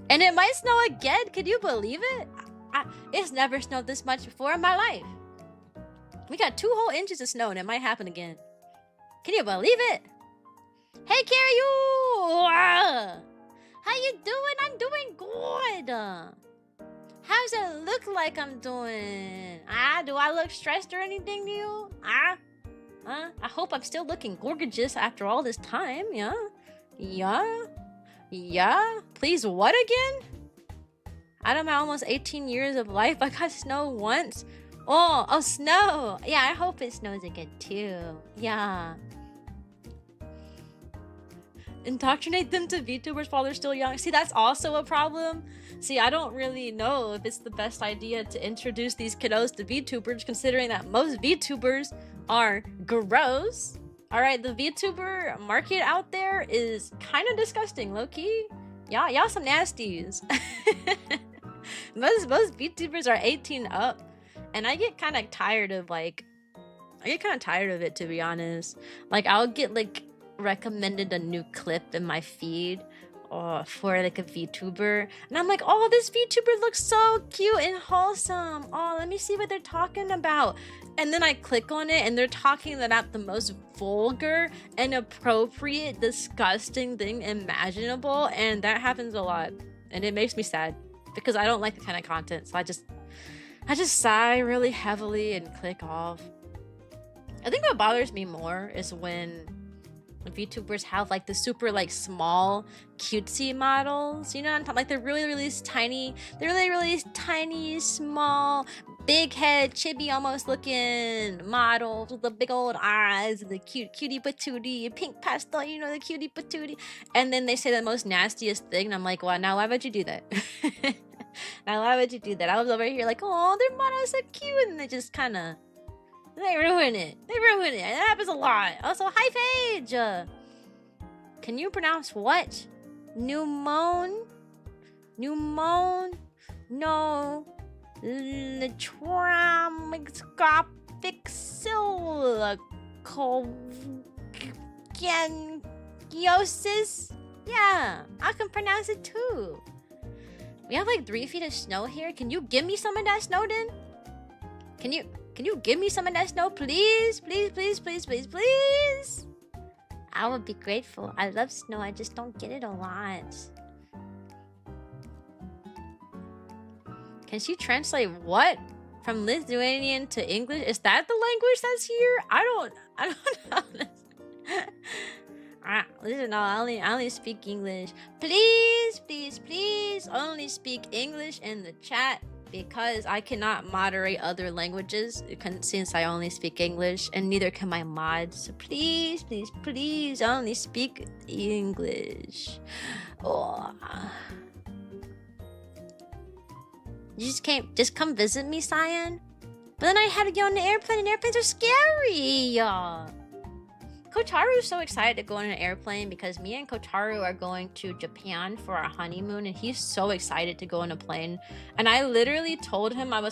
And it might snow again. Could you believe it? It's never snowed this much before in my life. We got 2 whole inches of snow and it might happen again. Can you believe it? Hey, Carrie, how you doing? I'm doing good. How's it look like I'm doing? Do I look stressed or anything to you? I hope I'm still looking gorgeous after all this time. Yeah. Please, what again? Out of my almost 18 years of life, I got snow once. Oh, snow. Yeah, I hope it snows again too. Yeah. Indoctrinate them to VTubers while they're still young. See, that's also a problem. See, I don't really know if it's the best idea to introduce these kiddos to VTubers, considering that most VTubers are gross. All right, the VTuber market out there is kind of disgusting, low-key. Y'all some nasties. most VTubers are 18 up, and I get kind of tired of it, to be honest. Like, I'll get like recommended a new clip in my feed for like a VTuber, and I'm like, oh, this VTuber looks so cute and wholesome. Oh, let me see what they're talking about. And then I click on it and they're talking about the most vulgar, inappropriate, disgusting thing imaginable, and that happens a lot, and it makes me sad because I don't like the kind of content. So I just sigh really heavily and click off. I think what bothers me more is when VTubers have like the super like small cutesy models, you know what I'm talking, like they're really tiny, small, big head, chibi almost looking models with the big old eyes and the cutie patootie, pink pastel, you know, the cutie patootie, and then they say the most nastiest thing, and I'm like, well, now why would you do that? Now why would you do that? I was over here like, oh, their model's so cute, and they just kind of They ruin it. That happens a lot. Also, hi, Paige. Can you pronounce what? Pneumon? No. Tromicoscopic silicosis? Yeah, I can pronounce it too. We have like 3 feet of snow here. Can you give me some of that snow then? Can you? Can you give me some of that snow, please? Please, please, please, please, please. I would be grateful. I love snow. I just don't get it a lot. Can she translate what? From Lithuanian to English? Is that the language that's here? I don't know. Listen, no, I only speak English. Please, please, please only speak English in the chat, because I cannot moderate other languages since I only speak English, and neither can my mods. So please, please, please only speak English. Oh. You just come visit me, Cyan? But then I had to get on the airplane, and airplanes are scary. Kotaru is so excited to go on an airplane because me and Kotaru are going to Japan for our honeymoon, and he's so excited to go on a plane. And I literally told him, I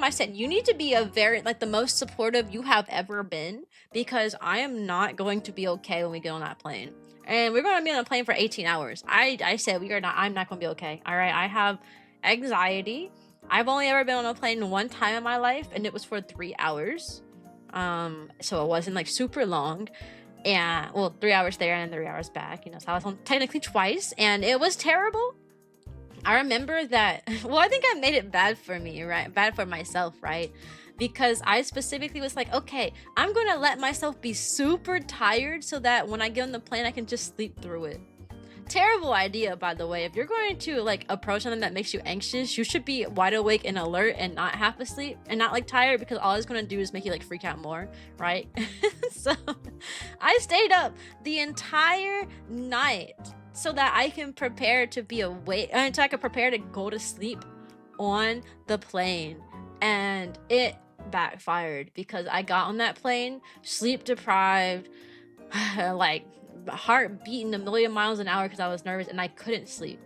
said, you need to be the most supportive you have ever been, because I am not going to be okay when we get on that plane. And we're going to be on a plane for 18 hours. I said, I'm not going to be okay. All right. I have anxiety. I've only ever been on a plane one time in my life, and it was for 3 hours. So it wasn't like super long, and 3 hours there and 3 hours back, so I was on technically twice, and it was terrible. I remember that I think I made it bad for me, right? Bad for myself, right? Because I specifically was like, okay, I'm gonna let myself be super tired so that when I get on the plane I can just sleep through it. Terrible idea, by the way. If you're going to approach something that makes you anxious, you should be wide awake and alert and not half asleep and not tired, because all it's going to do is make you freak out more, right? So I stayed up the entire night so that I can prepare to be awake, until I can prepare to go to sleep on the plane. And it backfired, because I got on that plane sleep deprived, heart beating a million miles an hour because I was nervous, and I couldn't sleep.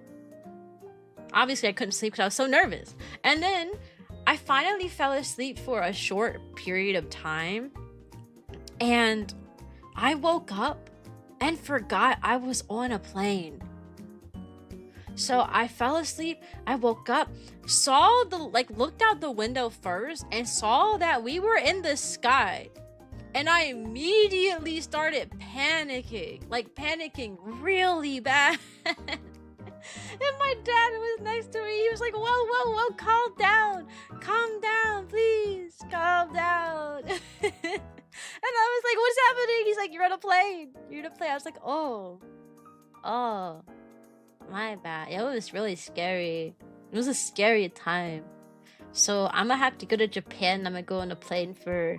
Obviously I couldn't sleep because I was so nervous. And then I finally fell asleep for a short period of time, and I woke up and forgot I was on a plane. So I fell asleep, I woke up, saw looked out the window first and saw that we were in the sky. And I immediately started panicking, panicking really bad. And my dad was next to me. He was like, whoa, calm down, please, calm down. And I was like, what's happening? He's like, you're on a plane. I was like, oh, my bad. It was really scary. It was a scary time. So I'm gonna have to go to Japan. I'm gonna go on a plane for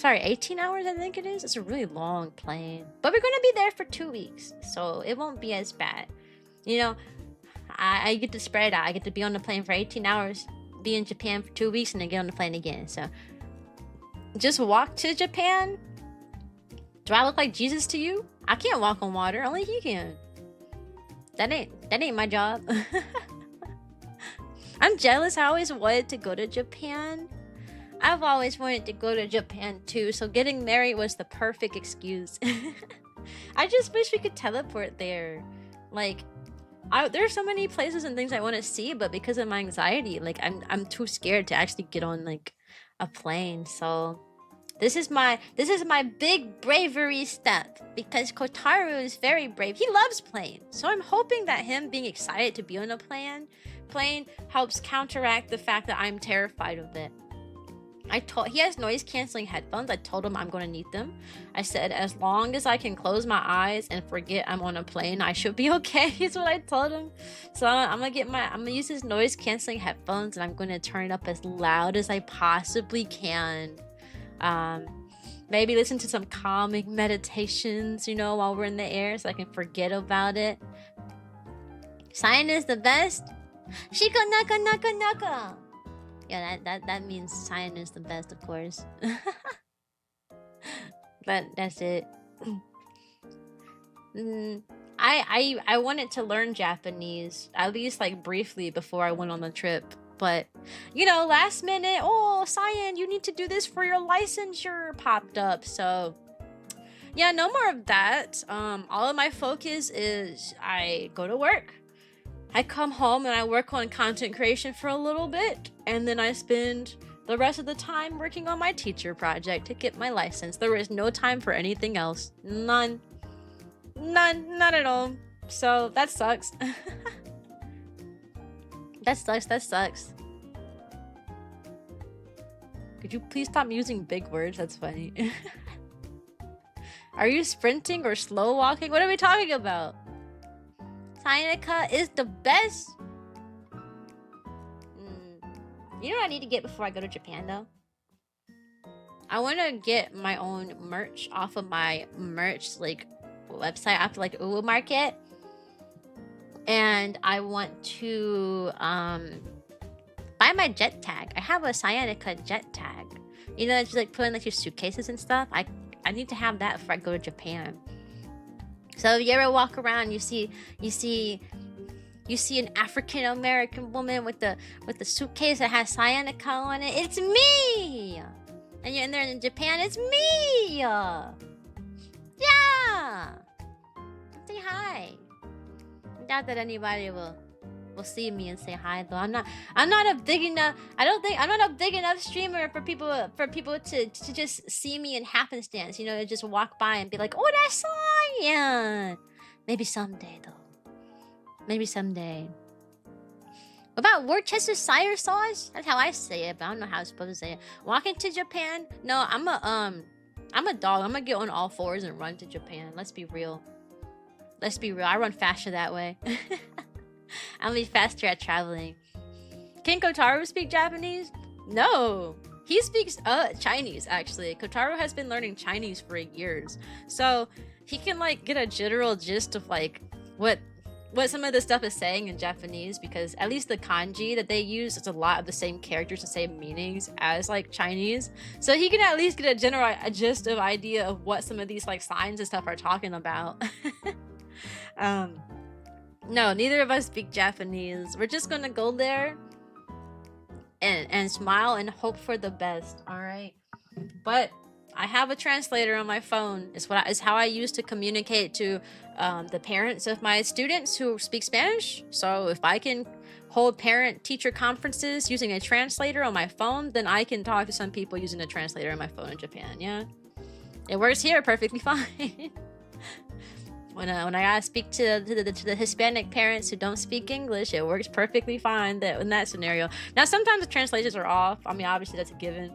18 hours, I think it is. It's a really long plane, but we're gonna be there for 2 weeks, so it won't be as bad. I get to spread out. I get to be on the plane for 18 hours, be in Japan for 2 weeks, and then get on the plane again. So just walk to Japan. Do I look like Jesus to you? I can't walk on water, only he can. That ain't my job. I'm jealous. I always wanted to go to Japan. I've always wanted to go to Japan too, so getting married was the perfect excuse. I just wish we could teleport there. There's so many places and things I want to see, but because of my anxiety, I'm too scared to actually get on a plane. So this is my big bravery step, because Kotaru is very brave. He loves planes, so I'm hoping that him being excited to be on a plane helps counteract the fact that I'm terrified of it. He has noise canceling headphones. I told him I'm going to need them. I said, as long as I can close my eyes and forget I'm on a plane, I should be okay, is what I told him. So I'm gonna use his noise canceling headphones, and I'm gonna turn it up as loud as I possibly can. Maybe listen to some calming meditations, while we're in the air, so I can forget about it. Cyan is the best. Shika naka naka naka. Yeah, that means Cyan is the best, of course. But that's it. I wanted to learn Japanese, at least briefly, before I went on the trip. But last minute, oh, Cyan, you need to do this for your licensure, popped up. So yeah, no more of that. All of my focus is I go to work, I come home and I work on content creation for a little bit, and then I spend the rest of the time working on my teacher project to get my license. There is no time for anything else. None, not at all. So that sucks. That sucks. Could you please stop using big words? That's funny. Are you sprinting or slow walking? What are we talking about? Cyanica is the best. You know what I need to get before I go to Japan though? I want to get my own merch off of my merch like website after like Uwu Market. And I want to buy my jet tag. I have a Cyanica jet tag. You know, it's like put in like your suitcases and stuff. I need to have that before I go to Japan. So if you ever walk around, you see an African American woman with the suitcase that has Cyanica on it. It's me. And you're in there in Japan. It's me. Yeah. Say hi. Not that anybody will see me and say hi though. I'm not a big enough. I'm not a big enough streamer for people to just see me in happenstance. You know, to just walk by and be like, oh, that's Cyan. Maybe someday though. Maybe someday. What about Worcestershire sauce? That's how I say it, but I don't know how I'm supposed to say it. Walking to Japan? No, I'm a dog. I'm gonna get on all fours and run to Japan. Let's be real. I run faster that way. I'll be faster at traveling. Can Kotaro speak Japanese? No. He speaks Chinese, actually. Kotaro has been learning Chinese for years. So he can like get a general gist of like what some of the stuff is saying in Japanese, because at least the kanji that they use, it's a lot of the same characters, the same meanings as like Chinese. So he can at least get a general gist of idea of what some of these like signs and stuff are talking about. No, neither of us speak Japanese. We're just gonna go there and smile and hope for the best, all right? But I have a translator on my phone. It's how I use to communicate to the parents of my students who speak Spanish. So if I can hold parent-teacher conferences using a translator on my phone, then I can talk to some people using a translator on my phone in Japan, yeah? It works here perfectly fine. When I gotta speak to the Hispanic parents who don't speak English, it works perfectly fine in that scenario. Now, sometimes the translations are off. I mean, obviously that's a given.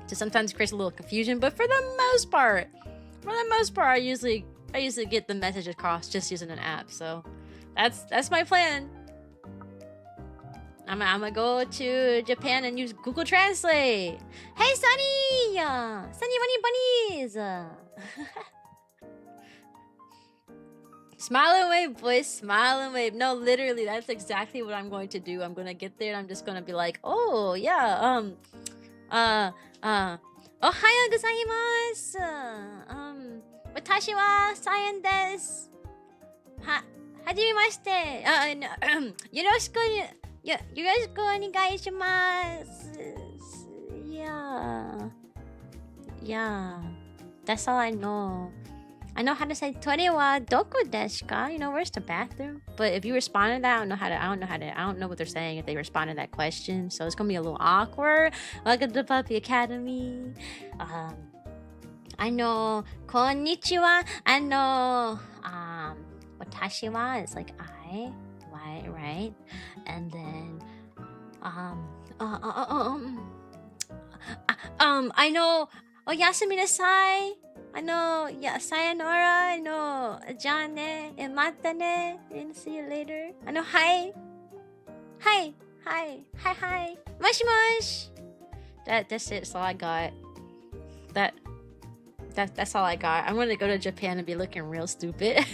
So sometimes it creates a little confusion, but for the most part, I usually get the message across just using an app. So that's my plan. I'm gonna go to Japan and use Google Translate. Hey, Sunny! Sunny bunnies! Smile and wave, boys. Smile and wave. No, literally, that's exactly what I'm going to do. I'm gonna get there and I'm just gonna be like, oh, yeah, Ohayo gozaimasu. Watashi wa Cyan desu. Hajimemashite. Yoroshiku onegaishimasu. Yeah. That's all I know. I know how to say "Tori wa doko desu ka?" You know, where's the bathroom? But if you respond to that, I don't know what they're saying if they respond to that question. So it's gonna be a little awkward. Welcome to Puppy Academy. I know konnichiwa. I know watashi wa is like I, right? And then I know oyasumi nasai. I know, yeah, sayonara. I know, jane, and mata ne, and see you later. I know, hi, moshi mosh. That's it. That's all I got. That's all I got. I'm gonna go to Japan and be looking real stupid.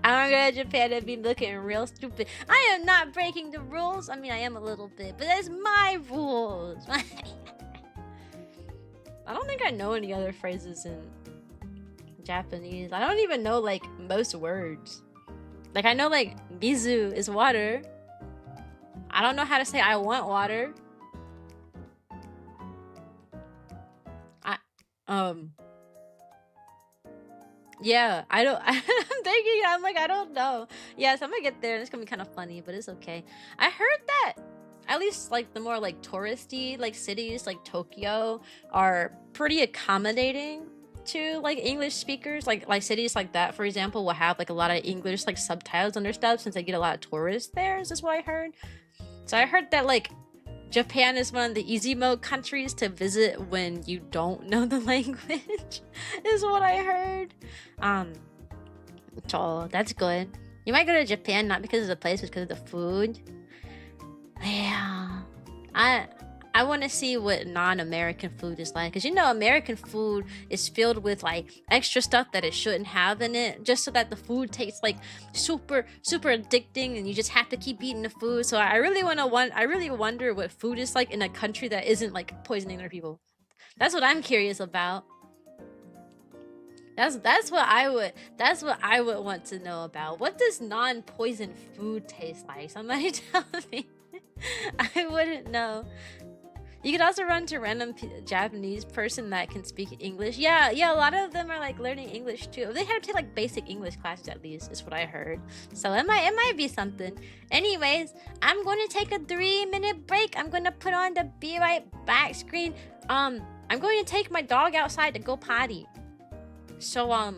I'm gonna go to Japan and be looking real stupid. I am not breaking the rules. I mean, I am a little bit, but that's my rules. I don't think I know any other phrases in Japanese. I don't even know like most words. Like I know like mizu is water. I don't know how to say I want water. Yeah, I don't. I'm thinking. I'm like, I don't know. Yes, I'm gonna get there, and it's gonna be kind of funny, but it's okay. I heard that at least like the more like touristy like cities like Tokyo are pretty accommodating to like English speakers. Like cities like that, for example, will have like a lot of English like subtitles on their stuff since they get a lot of tourists there. Is this what I heard? So I heard that like Japan is one of the easy mode countries to visit when you don't know the language, is what I heard. So that's good. You might go to Japan not because of the place, but because of the food. Yeah, I want to see what non-American food is like, because you know American food is filled with like extra stuff that it shouldn't have in it, just so that the food tastes like super addicting, and you just have to keep eating the food. So I really I really wonder what food is like in a country that isn't like poisoning other people. That's what I'm curious about. That's what I would want to know about. What does non-poison food taste like? Somebody tell me. I wouldn't know. You could also run to random Japanese person that can speak English. Yeah, a lot of them are like learning English too. They have to take like basic English classes at least, is what I heard. So it might be something. Anyways, I'm going to take a 3-minute break. I'm going to put on the be right back screen. I'm going to take my dog outside to go potty. So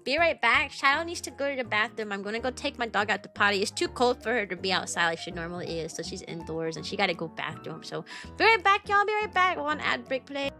be right back. Shadow needs to go to the bathroom. I'm gonna go take my dog out to potty. It's too cold for her to be outside like she normally is, so she's indoors and she gotta go bathroom. So be right back, y'all. Be right back. One ad break play.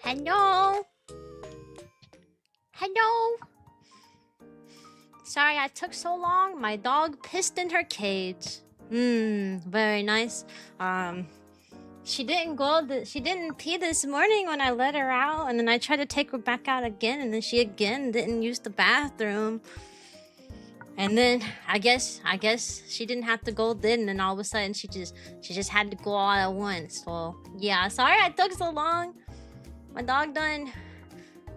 Hello? Hello? Sorry I took so long. My dog pissed in her cage. Very nice. She didn't pee this morning when I let her out, and then I tried to take her back out again, and then she again didn't use the bathroom. And then I guess she didn't have to go then, and then all of a sudden she just had to go all at once. So yeah, sorry I took so long. My dog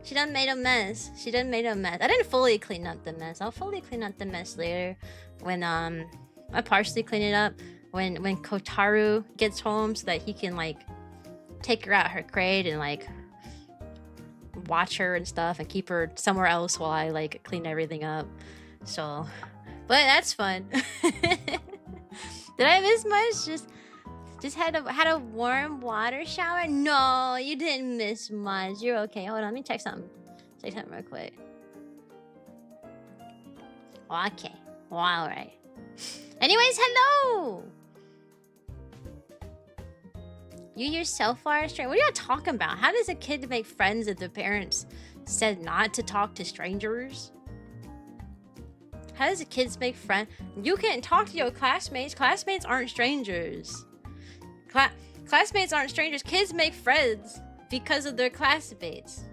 she done made a mess. I didn't fully clean up the mess. I'll fully clean up the mess later when I partially clean it up when Kotaru gets home so that he can like take her out her crate and like watch her and stuff and keep her somewhere else while I like clean everything up. So, but that's fun. Did I miss much? Just had a warm water shower? No, you didn't miss much. You're okay. Hold on, let me check something. Check something real quick. Okay. Well, alright. Anyways, hello! You yourself are a stranger? What are you talking about? How does a kid make friends if the parents said not to talk to strangers? How does the kids make friends? You can't talk to your classmates. Classmates aren't strangers. Classmates aren't strangers. Kids make friends because of their classmates.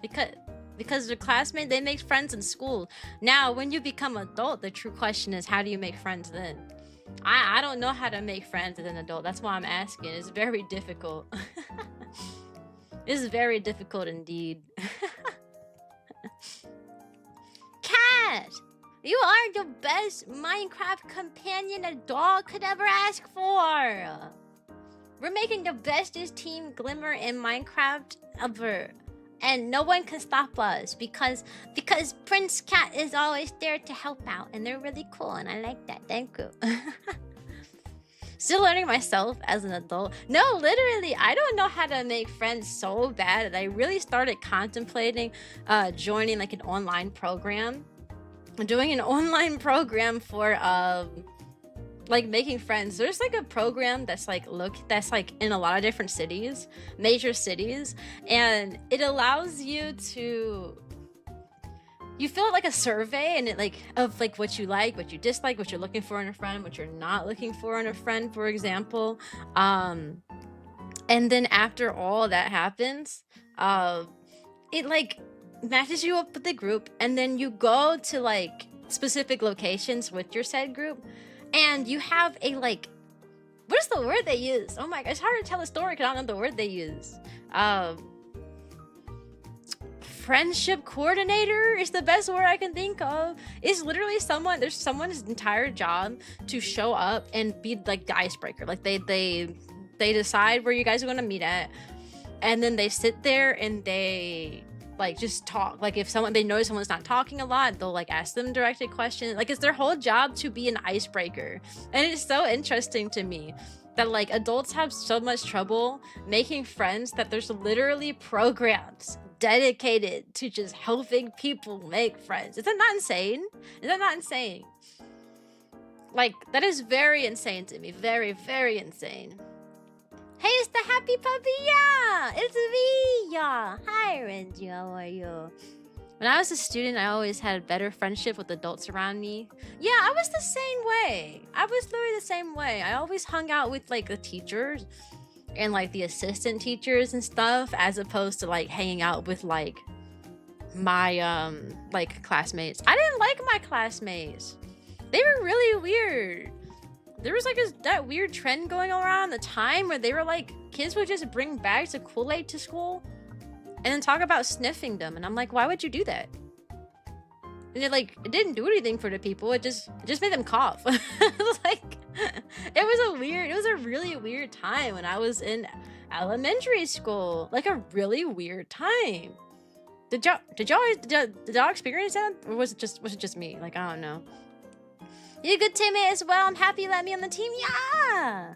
Because their classmates, they make friends in school. Now, when you become adult, the true question is, how do you make friends then? I don't know how to make friends as an adult. That's why I'm asking. It's very difficult. It's very difficult indeed. Cat! You are the best Minecraft companion a dog could ever ask for. We're making the bestest team Glimmer in Minecraft ever. And no one can stop us because Prince Cat is always there to help out. And they're really cool and I like that. Thank you. Still learning myself as an adult. No, literally, I don't know how to make friends so bad that I really started contemplating joining like an online program. Doing an online program for like making friends. There's like a program that's like in a lot of different cities, major cities, and it allows you to fill out like a survey and it like of like what you like, what you dislike, what you're looking for in a friend, what you're not looking for in a friend, for example. And then after all that happens, it like matches you up with the group, and then you go to like specific locations with your said group, and you have a like, what is the word they use? Oh my god, it's hard to tell a story because I don't know the word they use. Friendship coordinator is the best word I can think of. It's literally there's someone's entire job to show up and be like the icebreaker. Like they decide where you guys are going to meet at, and then they sit there and they like just talk. Like if they notice someone's not talking a lot, they'll like ask them directed questions. Like it's their whole job to be an icebreaker. And it's so interesting to me that like adults have so much trouble making friends that there's literally programs dedicated to just helping people make friends. Is that not insane? Is that not insane? Like that is very insane to me. Very, very insane. Hey, it's the happy puppy, yeah! It's me, yeah! Hi, Renji, how are you? When I was a student, I always had a better friendship with adults around me. Yeah, I was the same way. I was literally the same way. I always hung out with, like, the teachers and, like, the assistant teachers and stuff, as opposed to, like, hanging out with, like, my, like, classmates. I didn't like my classmates. They were really weird. There was like that weird trend going around at the time where they were like, kids would just bring bags of Kool-Aid to school and then talk about sniffing them. And I'm like, why would you do that? And it didn't do anything for the people. It just made them cough. Like, it was a really weird time when I was in elementary school. Like a really weird time. Did y'all experience that? Or was it just me? Like, I don't know. You're a good teammate as well. I'm happy you let me on the team. Yeah!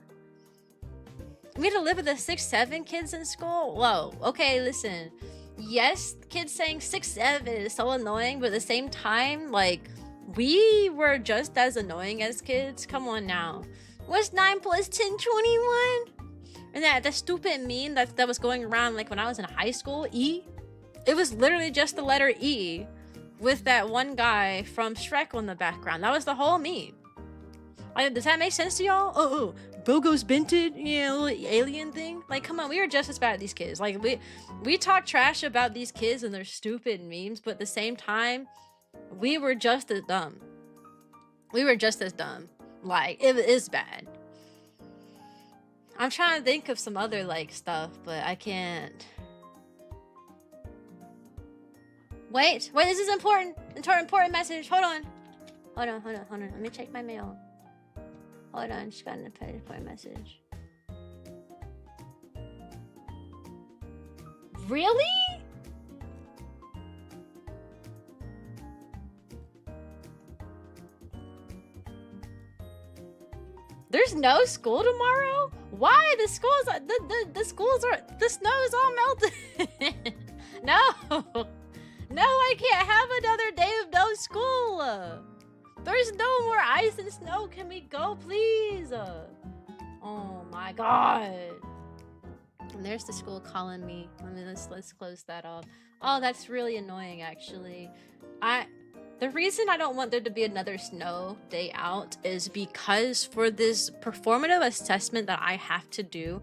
We had to live with the 6'7" kids in school? Whoa. Okay, listen. Yes, kids saying 6'7" is so annoying, but at the same time, like, we were just as annoying as kids. Come on now. What's 9 plus 10? 21? And that stupid meme that was going around like when I was in high school, E. It was literally just the letter E with that one guy from Shrek on the background. That was the whole meme. Like, does that make sense to y'all? Oh, Bogo's Bented, yeah, little alien thing. Like, come on, we were just as bad as these kids. Like, we talk trash about these kids and their stupid memes, but at the same time, we were just as dumb. We were just as dumb. Like, it is bad. I'm trying to think of some other, like, stuff, but I can't. Wait, this is important. Important message. Hold on. Let me check my mail. Hold on, just got an important message. Really? There's no school tomorrow? Why? The schools are the snow is all melted. No. No, I can't have another day of no school. There's no more ice and snow. Can we go, please? Oh my god. And there's the school calling me. Let's close that off. Oh, that's really annoying, actually. The reason I don't want there to be another snow day out is because for this performative assessment that I have to do,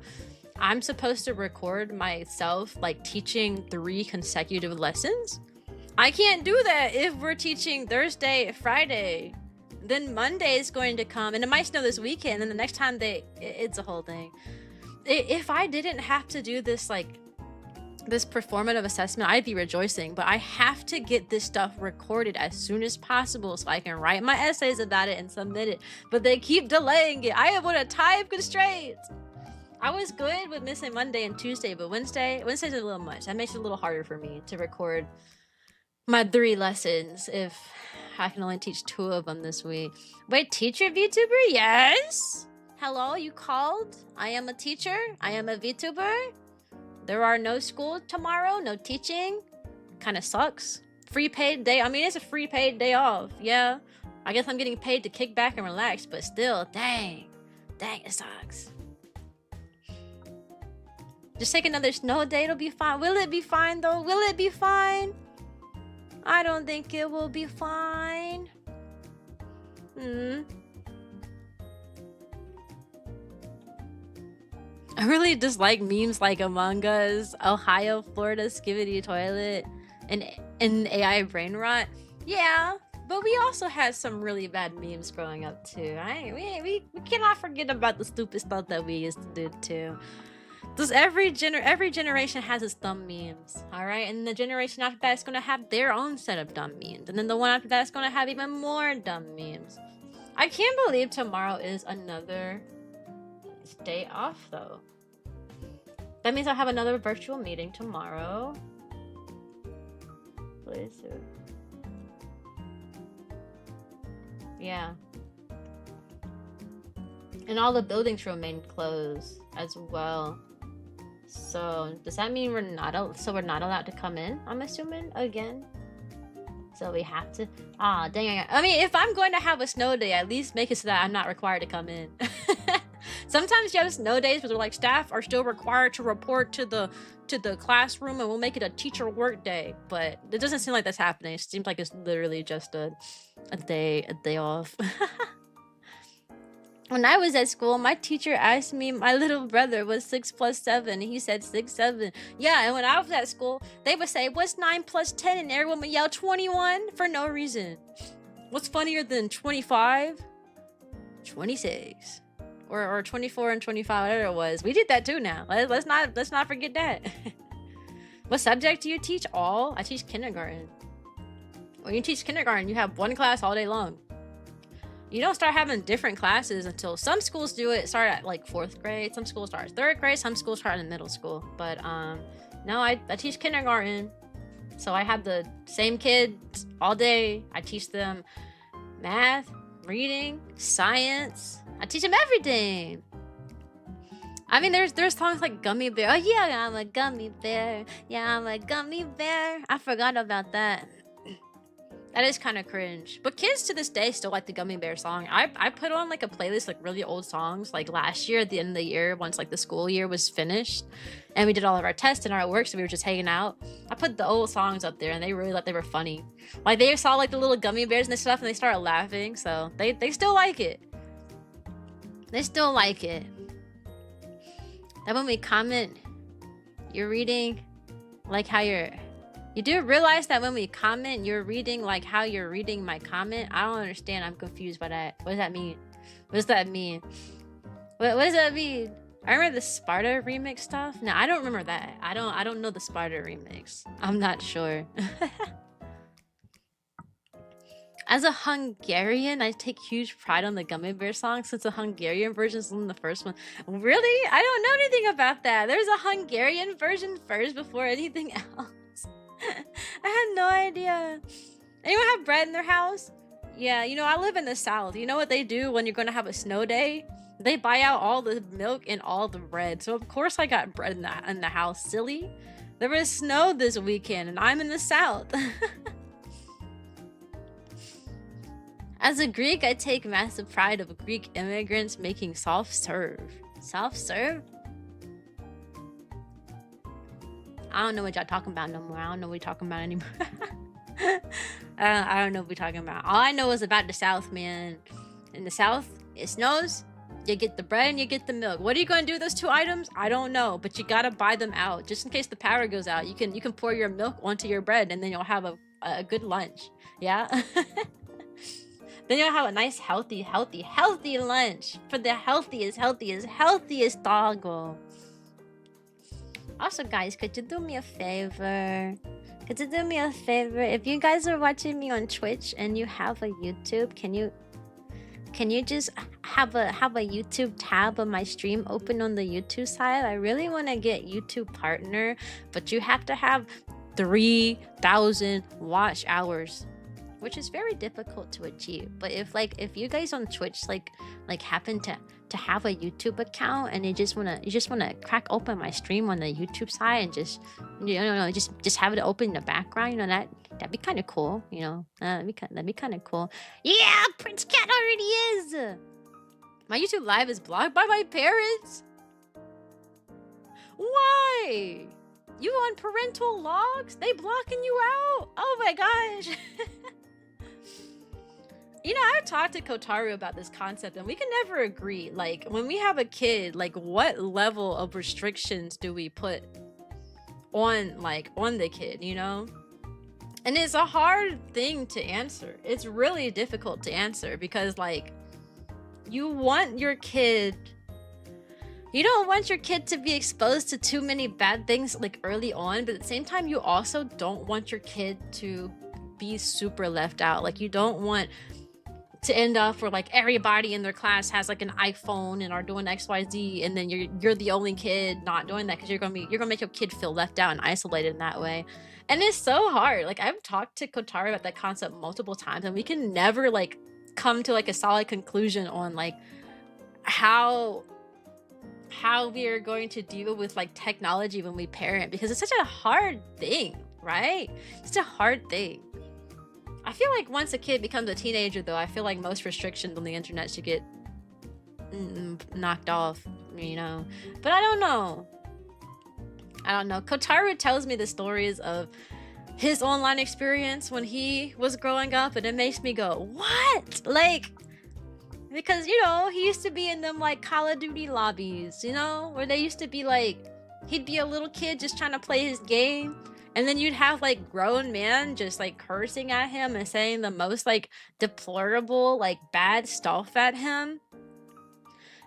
I'm supposed to record myself like teaching 3 consecutive lessons. I can't do that if we're teaching Thursday, Friday. Then Monday is going to come, and it might snow this weekend, and the next time it's a whole thing. If I didn't have to do this, like, this performative assessment, I'd be rejoicing, but I have to get this stuff recorded as soon as possible so I can write my essays about it and submit it, but they keep delaying it. I have a time constraint. I was good with missing Monday and Tuesday, but Wednesday's a little much. That makes it a little harder for me to record my 3 lessons if I can only teach 2 of them this week. Wait, teacher VTuber? Yes? Hello, you called? I am a teacher. I am a VTuber. There are no school tomorrow, no teaching. Kind of sucks. Free paid day. I mean, it's a free paid day off. Yeah. I guess I'm getting paid to kick back and relax, but still, dang. Dang, it sucks. Just take another snow day, it'll be fine. Will it be fine though? Will it be fine? I don't think it will be fine. I really dislike memes like Among Us, Ohio, Florida, Skibidi Toilet, and AI brain rot. Yeah, but we also had some really bad memes growing up too. We cannot forget about the stupid stuff that we used to do too. Does every generation has its dumb memes, all right? And the generation after that is gonna have their own set of dumb memes, and then the one after that is gonna have even more dumb memes. I can't believe tomorrow is another day off, though. That means I'll have another virtual meeting tomorrow. Please do. Yeah. And all the buildings remain closed as well. So does that mean we're not allowed to come in? I'm assuming again. So we have to. Ah, dang it. I mean, if I'm going to have a snow day, at least make it so that I'm not required to come in. Sometimes you have snow days where they're like staff are still required to report to the classroom, and we'll make it a teacher work day. But it doesn't seem like that's happening. It seems like it's literally just a day off. When I was at school, my teacher asked me, my little brother was 6 plus 7. He said 6, 7. Yeah, and when I was at school, they would say, what's 9 plus 10? And everyone would yell 21 for no reason. What's funnier than 25? 26. Or 24 and 25, whatever it was. We did that too now. Let's not forget that. What subject do you teach? All? I teach kindergarten. When you teach kindergarten, you have one class all day long. You don't start having different classes until some schools do it start at like 4th grade, some schools start at 3rd grade, some schools start in middle school. But no, I teach kindergarten, so I have the same kids all day. I teach them math, reading, science. I teach them everything. I mean, there's songs like Gummy Bear. Oh yeah, I'm a gummy bear. Yeah, I'm a gummy bear. I forgot about that. That is kind of cringe. But kids to this day still like the Gummy Bear song. I put on like a playlist, like really old songs, like last year at the end of the year, once like the school year was finished and we did all of our tests and our work, so we were just hanging out. I put the old songs up there and they really thought they were funny. Like they saw like the little gummy bears and stuff and they started laughing, so they still like it. They still like it. Then when we comment, you're reading like how you're... You do realize that when we comment, you're reading like how you're reading my comment? I don't understand. I'm confused by that. What does that mean? What does that mean? What does that mean? I remember the Sparta remix stuff. No, I don't remember that. I don't know the Sparta remix. I'm not sure. As a Hungarian, I take huge pride on the Gummy Bear song since the Hungarian version is the first one. Really? I don't know anything about that. There's a Hungarian version first before anything else. I had no idea. Anyone have bread in their house? Yeah, you know, I live in the South. You know what they do when you're going to have a snow day? They buy out all the milk and all the bread. So of course I got bread in the house. Silly. There was snow this weekend and I'm in the South. As a Greek, I take massive pride of Greek immigrants making soft serve. Soft serve? I don't know what y'all talking about no more. I don't know what we're talking about anymore. I don't know what we're talking about. All I know is about the South, man. In the South, it snows. You get the bread and you get the milk. What are you gonna do with those two items? I don't know, but you gotta buy them out just in case the power goes out. You can pour your milk onto your bread and then you'll have a good lunch. Yeah. Then you'll have a nice healthy lunch for the healthiest doggo. Also, guys, could you do me a favor? Could you do me a favor? If you guys are watching me on Twitch and you have a YouTube, can you just have a YouTube tab of my stream open on the YouTube side? I really want to get YouTube partner, but you have to have 3,000 watch hours, which is very difficult to achieve. But if you guys on Twitch like happen to have a YouTube account and you just wanna crack open my stream on the YouTube side and just just have it open in the background, you know, that'd be kind of cool, you know. That'd be kind of cool. Yeah, Prince Cat already is. My YouTube live is blocked by my parents. Why? You on parental logs? They blocking you out? Oh my gosh. You know, I've talked to Kotaru about this concept and we can never agree. Like, when we have a kid, like, what level of restrictions do we put on the kid, you know? And it's a hard thing to answer. It's really difficult to answer because, like, you don't want your kid to be exposed to too many bad things, like, early on, but at the same time, you also don't want your kid to be super left out. Like, you don't want to end up where like everybody in their class has like an iPhone and are doing XYZ, and then you're the only kid not doing that because you're gonna make your kid feel left out and isolated in that way. And it's so hard. Like, I've talked to Kotaru about that concept multiple times and we can never like come to like a solid conclusion on like how we are going to deal with like technology when we parent, because it's such a hard thing, right? It's a hard thing. I feel like once a kid becomes a teenager, though, I feel like most restrictions on the internet should get knocked off, you know. But I don't know. Kotaru tells me the stories of his online experience when he was growing up, and it makes me go, what? Like, because, you know, he used to be in them, like, Call of Duty lobbies, you know, where they used to be, like, he'd be a little kid just trying to play his game. And then you'd have like grown men just like cursing at him and saying the most like deplorable, like bad stuff at him.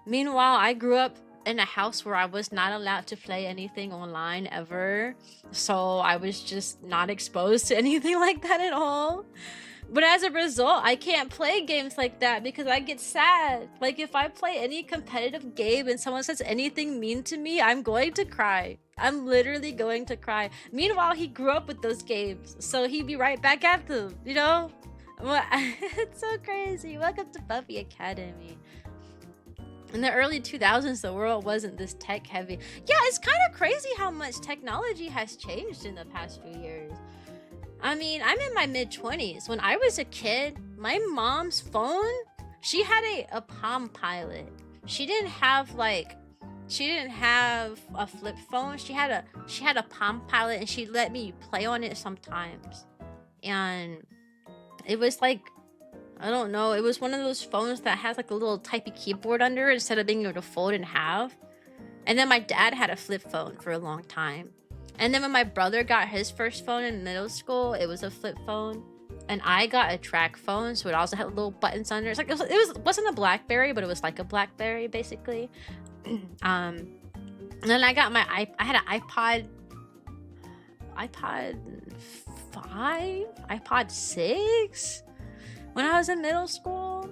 Meanwhile, I grew up in a house where I was not allowed to play anything online ever. So I was just not exposed to anything like that at all. But as a result, I can't play games like that because I get sad. Like, if I play any competitive game and someone says anything mean to me, I'm going to cry. I'm literally going to cry. Meanwhile, he grew up with those games, so he'd be right back at them, you know? It's so crazy. Welcome to Puppy Academy. In the early 2000s, the world wasn't this tech heavy. Yeah, it's kind of crazy how much technology has changed in the past few years. I mean, I'm in my mid-20s. When I was a kid, my mom's phone, she had a Palm Pilot. She didn't have a flip phone. She had a Palm Pilot, and she let me play on it sometimes. And it was like, I don't know, it was one of those phones that has like a little typey keyboard under it instead of being able to fold in half. And then my dad had a flip phone for a long time. And then when my brother got his first phone in middle school, it was a flip phone. And I got a track phone, so it also had little buttons under it. It's like it wasn't a BlackBerry, but it was like a BlackBerry basically. And then I got I had an iPod 5, iPod 6 when I was in middle school.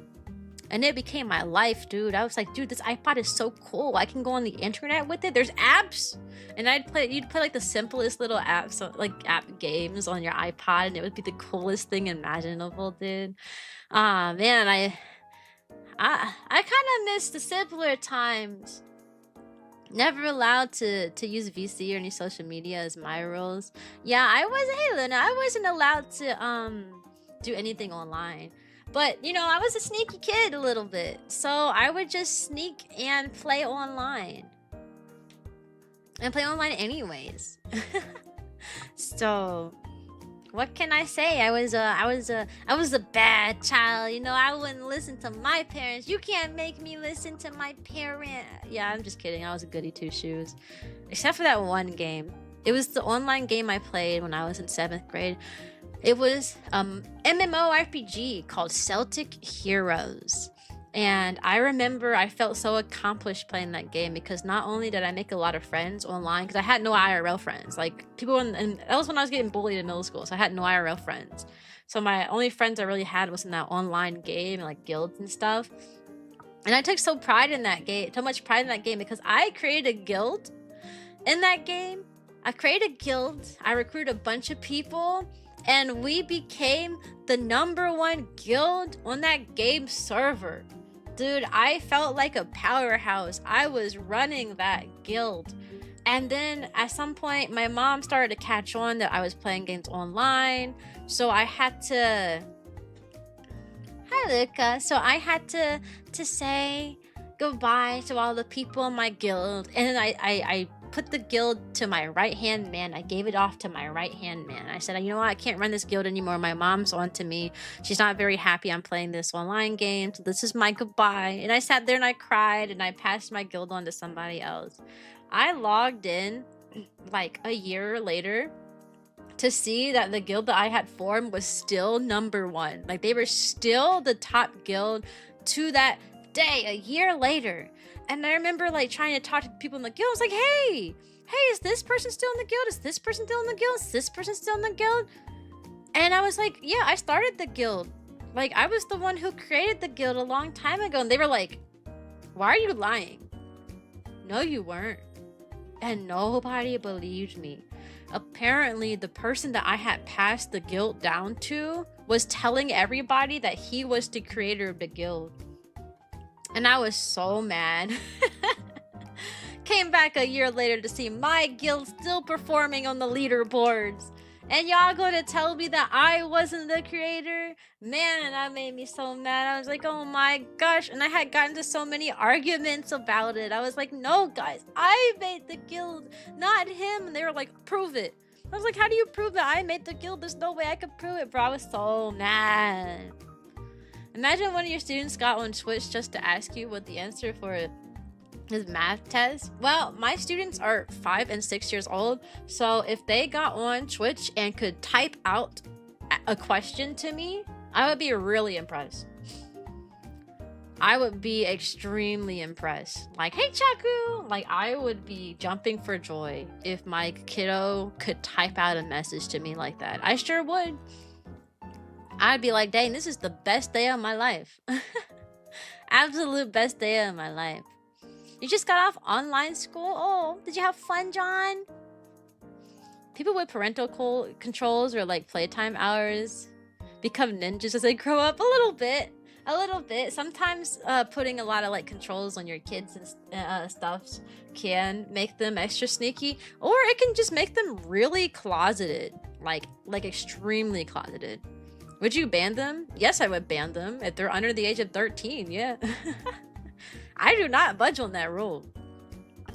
And it became my life, dude. I was like, dude, this iPod is so cool. I can go on the internet with it. There's apps. And you'd play like the simplest little apps, like app games on your iPod, and it would be the coolest thing imaginable, dude. Man, I kind of miss the simpler times. Never allowed to use VC or any social media as my roles. Yeah, I wasn't allowed to do anything online. But, you know, I was a sneaky kid a little bit. So I would just sneak and play online. And play online anyways. So, what can I say? I was a bad child. You know, I wouldn't listen to my parents. You can't make me listen to my parent. Yeah, I'm just kidding. I was a goody two shoes. Except for that one game. It was the online game I played when I was in 7th grade. It was MMORPG called Celtic Heroes. And I remember I felt so accomplished playing that game because not only did I make a lot of friends online, because I had no IRL friends. Like, people and that was when I was getting bullied in middle school, so I had no IRL friends. So my only friends I really had was in that online game, like guilds and stuff. And I took so much pride in that game because I created a guild in that game. I created a guild, I recruited a bunch of people, and we became the #1 guild on that game server. Dude, I felt like a powerhouse. I was running that guild. And then at some point, my mom started to catch on that I was playing games online. So I had to... Hi, Luca. So I had to say goodbye to all the people in my guild. And then I put the guild to my right-hand man. I gave it off to my right-hand man. I said, you know what? I can't run this guild anymore. My mom's on to me. She's not very happy I'm playing this online game. So this is my goodbye. And I sat there and I cried and I passed my guild on to somebody else. I logged in like a year later to see that the guild that I had formed was still #1. Like, they were still the top guild to that day, a year later. And I remember like trying to talk to people in the guild. I was like, hey, is this person still in the guild? Is this person still in the guild? Is this person still in the guild? And I was like, yeah, I started the guild. Like, I was the one who created the guild a long time ago. And they were like, why are you lying? No, you weren't. And nobody believed me. Apparently, the person that I had passed the guild down to was telling everybody that he was the creator of the guild. And I was so mad. Came back a year later to see my guild still performing on the leaderboards. And y'all gonna tell me that I wasn't the creator? Man, that made me so mad. I was like, oh my gosh. And I had gotten into so many arguments about it. I was like, no, guys, I made the guild, not him. And they were like, prove it. I was like, how do you prove that I made the guild? There's no way I could prove it, bro. I was so mad. Imagine one of your students got on Twitch just to ask you what the answer for his math test. Well, my students are 5 and 6 years old, so if they got on Twitch and could type out a question to me, I would be really impressed. I would be extremely impressed. Like, hey, Chaku! Like, I would be jumping for joy if my kiddo could type out a message to me like that. I sure would. I'd be like, dang, this is the best day of my life. Absolute best day of my life. You just got off online school? Oh, did you have fun, John? People with parental controls or like playtime hours become ninjas as they grow up a little bit. Sometimes putting a lot of like controls on your kids and stuff can make them extra sneaky, or it can just make them really closeted. like extremely closeted. Would you ban them? Yes, I would ban them if they're under the age of 13. Yeah. I do not budge on that rule.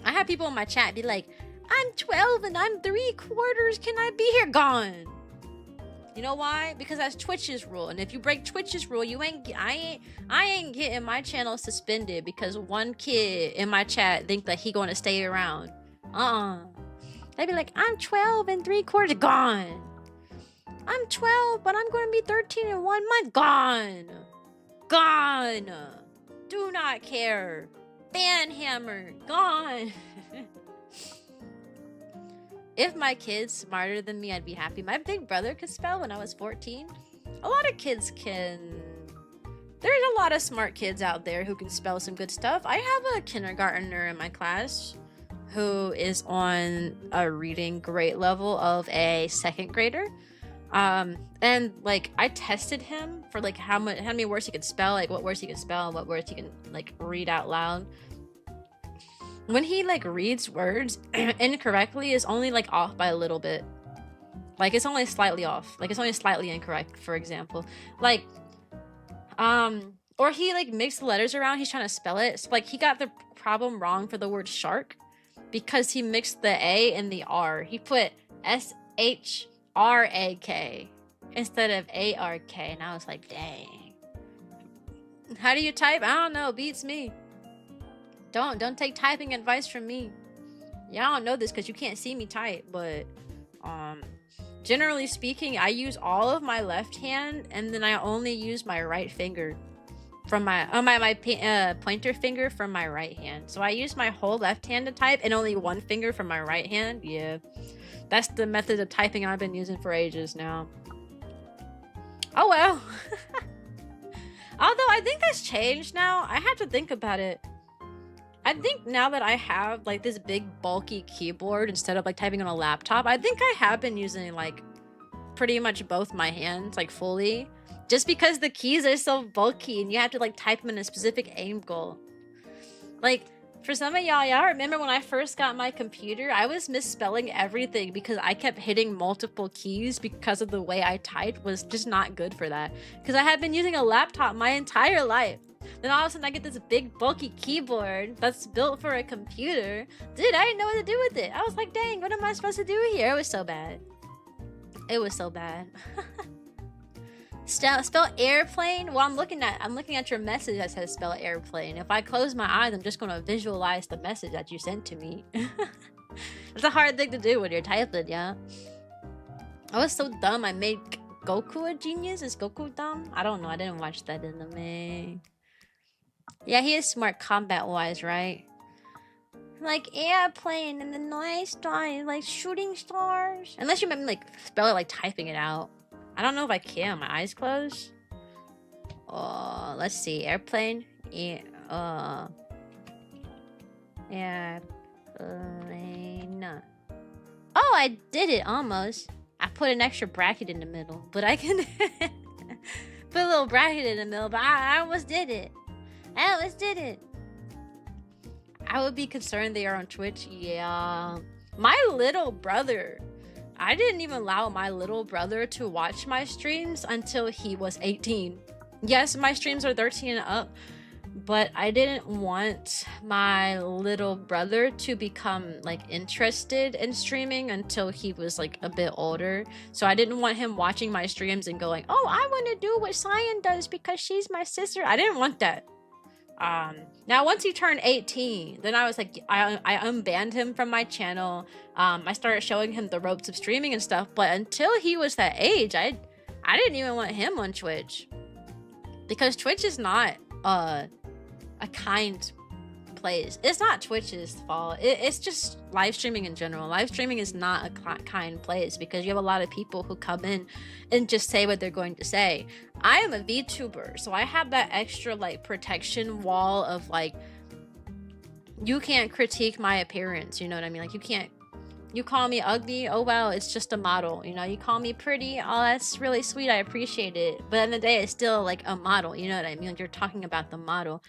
I have people in my chat be like, I'm 12 and I'm 3/4. Can I be here? Gone. You know why? Because that's Twitch's rule. And if you break Twitch's rule, I ain't getting my channel suspended because one kid in my chat think that he gonna stay around. They'd be like, I'm 12 and 3/4. Gone. I'm 12, but I'm gonna be 13 in 1 month. Gone. Gone. Do not care. Ban hammer. Gone. If my kid's smarter than me, I'd be happy. My big brother could spell when I was 14. A lot of kids can. There's a lot of smart kids out there who can spell some good stuff. I have a kindergartner in my class who is on a reading grade level of a 2nd grader. And like I tested him for like how many words he could spell, like what words he can spell, what words he can like read out loud. When he like reads words incorrectly, is only like off by a little bit. Like it's only slightly off. Like it's only slightly incorrect, for example. Like or he like mixed the letters around, he's trying to spell it. So like he got the problem wrong for the word shark because he mixed the A and the R. He put SHRAK instead of ARK, and I was like, dang. How do you type? I don't know, beats me. Don't take typing advice from me. Y'all don't know this because you can't see me type, but generally speaking, I use all of my left hand, and then I only use my right finger from my pointer finger from my right hand. So I use my whole left hand to type and only one finger from my right hand. Yeah, that's the method of typing I've been using for ages now. Oh well. Although I think that's changed now. I have to think about it. I think now that I have like this big bulky keyboard instead of like typing on a laptop, I think I have been using like pretty much both my hands like fully, just because the keys are so bulky and you have to like type them in a specific angle. Like for some of y'all remember when I first got my computer, I was misspelling everything because I kept hitting multiple keys because of the way I typed was just not good for that. Because I had been using a laptop my entire life. Then all of a sudden I get this big bulky keyboard that's built for a computer. Dude, I didn't know what to do with it. I was like, dang, what am I supposed to do here? It was so bad. It was so bad. Spell airplane? Well, I'm looking at your message that says spell airplane. If I close my eyes, I'm just gonna visualize the message that you sent to me. It's a hard thing to do when you're typing, yeah. I was so dumb. I made Goku a genius. Is Goku dumb? I don't know. I didn't watch that anime. Yeah, he is smart combat-wise, right? Like airplane and the nice stars, like shooting stars. Unless you meant like spell it like typing it out. I don't know if I can. My eyes closed. Oh, let's see. Airplane. Airplane. Oh, I did it almost. I put an extra bracket in the middle, but I can put a little bracket in the middle. But I almost did it. I almost did it. I would be concerned they are on Twitch. Yeah. My little brother. I didn't even allow my little brother to watch my streams until he was 18. Yes, my streams are 13 and up, but I didn't want my little brother to become like interested in streaming until he was like a bit older. So I didn't want him watching my streams and going, oh, I want to do what Cyan does because she's my sister. I didn't want that. Now once he turned 18, then I was like, I unbanned him from my channel. I started showing him the ropes of streaming and stuff, but until he was that age, I didn't even want him on Twitch, because Twitch is not a kind place. It's not Twitch's fault. It's just live streaming in general. Live streaming is not a kind place because you have a lot of people who come in and just say what they're going to say. I am a VTuber, so I have that extra like protection wall of like, you can't critique my appearance, you know what I mean? Like you call me ugly, oh well, it's just a model, you know? You call me pretty, oh that's really sweet, I appreciate it. But in the day, it's still like a model, you know what I mean? Like you're talking about the model.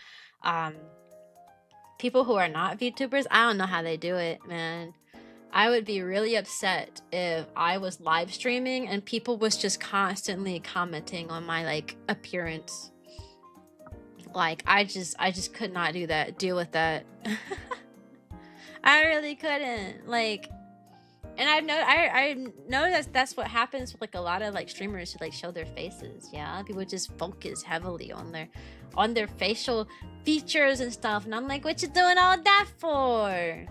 People who are not VTubers, I don't know how they do it, man. I would be really upset if I was live streaming and people was just constantly commenting on my like appearance. Like I just could not deal with that. I really couldn't. Like, and I know that's what happens with like a lot of like streamers who like show their faces. Yeah, people just focus heavily on their facial features and stuff, and I'm like, what you doing all that for?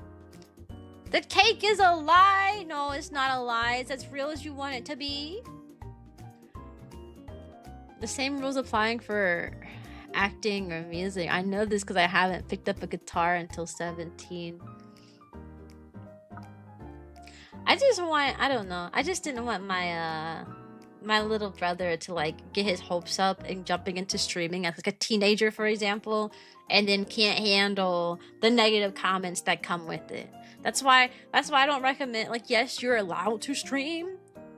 The cake is a lie. No, it's not a lie. It's as real as you want it to be. The same rules applying for acting or music. I know this because I haven't picked up a guitar until 17. I don't know. I just didn't want my my little brother to like get his hopes up and jumping into streaming as like a teenager, for example, and then can't handle the negative comments that come with it. That's why I don't recommend, like, yes, you're allowed to stream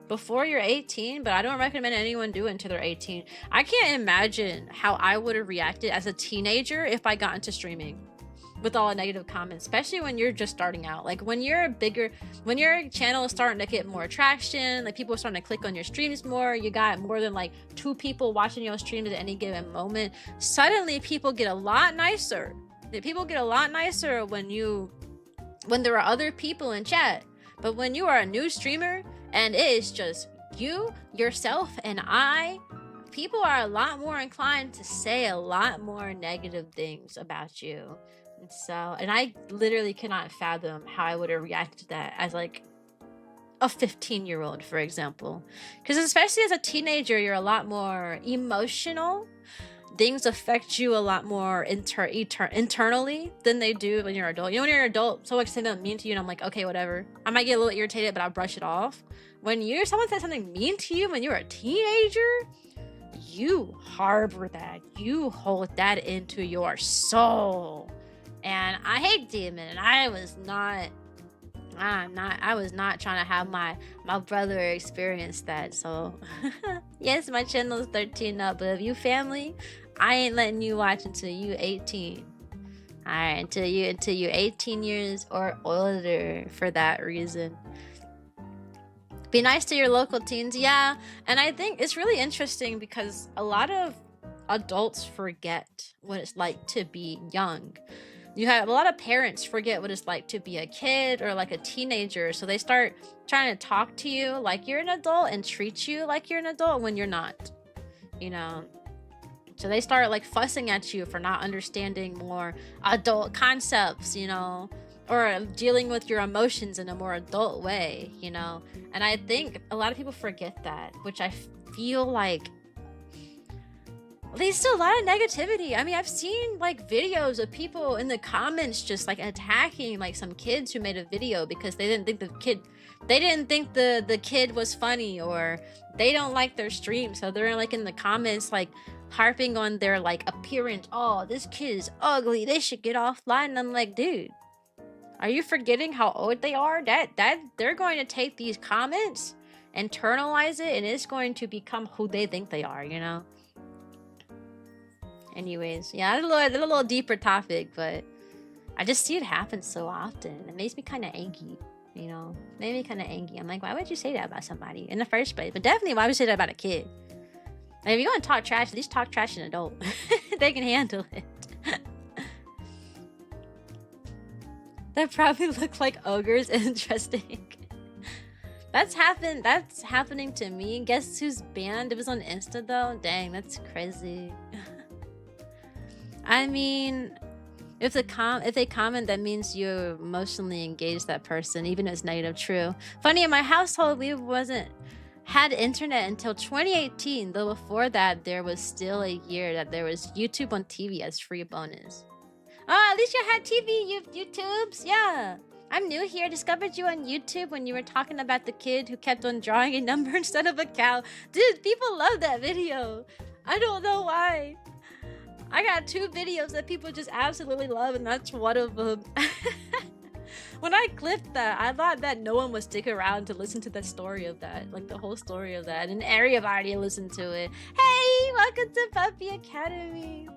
before you're 18, but I don't recommend anyone do it until they're 18. I can't imagine how I would have reacted as a teenager if I got into streaming with all the negative comments, especially when you're just starting out. Like when your channel is starting to get more traction, like people are starting to click on your streams more, you got more than like 2 people watching your streams at any given moment, suddenly people get a lot nicer. People get a lot nicer when there are other people in chat. But when you are a new streamer and it is just you, yourself, and I, people are a lot more inclined to say a lot more negative things about you. And I literally cannot fathom how I would have reacted to that as like a 15-year-old, for example. Because especially as a teenager, you're a lot more emotional. Things affect you a lot more internally than they do when you're an adult. You know, when you're an adult, someone says something mean to you and I'm like, okay, whatever. I might get a little irritated, but I'll brush it off. When someone says something mean to you when you're a teenager, you harbor that. You hold that into your soul. And I hate Demon, and I was not trying to have my brother experience that. So yes, my channel is 13 up, but if you family, I ain't letting you watch until you 18. All right, until you 18 years or older for that reason. Be nice to your local teens. Yeah, and I think it's really interesting because a lot of adults forget what it's like to be young. You have a lot of parents forget what it's like to be a kid or like a teenager, so they start trying to talk to you like you're an adult and treat you like you're an adult when you're not, you know. So they start like fussing at you for not understanding more adult concepts, you know, or dealing with your emotions in a more adult way, you know. And I think a lot of people forget that, which I feel like leads to a lot of negativity. I mean, I've seen like videos of people in the comments just like attacking like some kids who made a video because they didn't think the kid was funny, or they don't like their stream, so they're like in the comments like harping on their like appearance. Oh, this kid is ugly, they should get offline. And I'm like, dude, are you forgetting how old they are? That they're going to take these comments, internalize it, and it's going to become who they think they are, you know. Anyways, yeah, it's a little deeper topic, but I just see it happen so often. It makes me kind of angry, you know. It made me kind of angry. I'm like, why would you say that about somebody in the first place? But definitely, why would you say that about a kid? Like, if you want to talk trash, at least talk trash to an adult. They can handle it. That probably look like ogres. Interesting. That's happening to me. Guess who's banned? It was on Insta though. Dang, that's crazy. I mean, if they comment, that means you emotionally engaged that person, even if it's negative. True. Funny, in my household, we had internet until 2018, though before that, there was still a year that there was YouTube on TV as free bonus. Oh, at least you had TV, YouTubes. Yeah. I'm new here. Discovered you on YouTube when you were talking about the kid who kept on drawing a number instead of a cow. Dude, people love that video. I don't know why. I got 2 videos that people just absolutely love, and that's one of them. When I clipped that, I thought that no one would stick around to listen to the story of that, like the whole story of that, and everybody listened to it. Hey, welcome to Puppy Academy.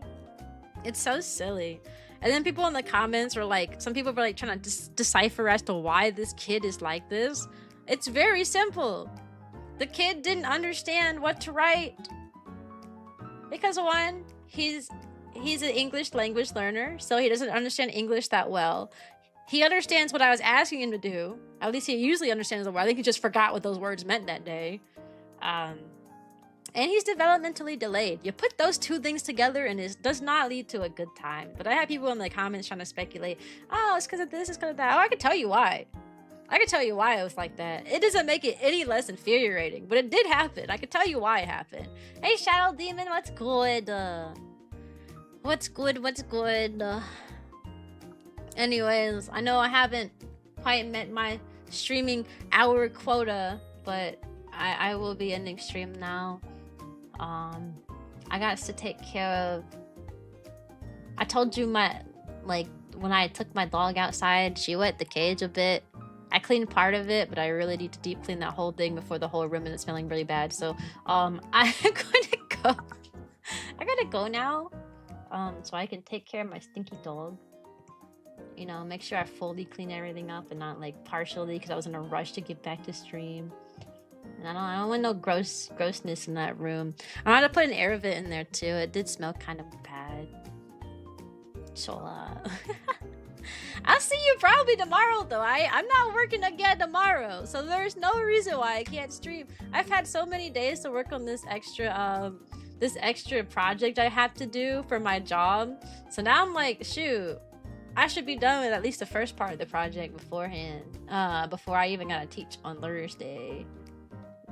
It's so silly. And then people in the comments were like, some people were like trying to decipher as to why this kid is like this. It's very simple. The kid didn't understand what to write. Because one, he's an English language learner, so he doesn't understand English that well. He understands what I was asking him to do. At least he usually understands the word. I think he just forgot what those words meant that day. And he's developmentally delayed. You put those two things together and it does not lead to a good time. But I had people in the comments trying to speculate, oh, it's because of this, it's because of that. Oh, I could tell you why. I could tell you why it was like that. It doesn't make it any less infuriating, but it did happen. I could tell you why it happened. Hey, Shadow Demon, what's good? What's good? What's good? Anyways, I know I haven't quite met my streaming hour quota, but I will be ending stream now. I got to take care of... I told you when I took my dog outside, she wet the cage a bit. I cleaned part of it, but I really need to deep clean that whole thing before the whole room is smelling really bad. So, I'm going to go. I gotta go now. So I can take care of my stinky dog. You know, make sure I fully clean everything up and not like partially, because I was in a rush to get back to stream. And I don't want no grossness in that room. I'm gonna put an air vent in there too. It did smell kind of bad. So I'll see you probably tomorrow though. I'm not working again tomorrow, so there's no reason why I can't stream. I've had so many days to work on this extra project I have to do for my job. So now I'm like, shoot, I should be done with at least the first part of the project beforehand. Before I even gotta teach on Thursday.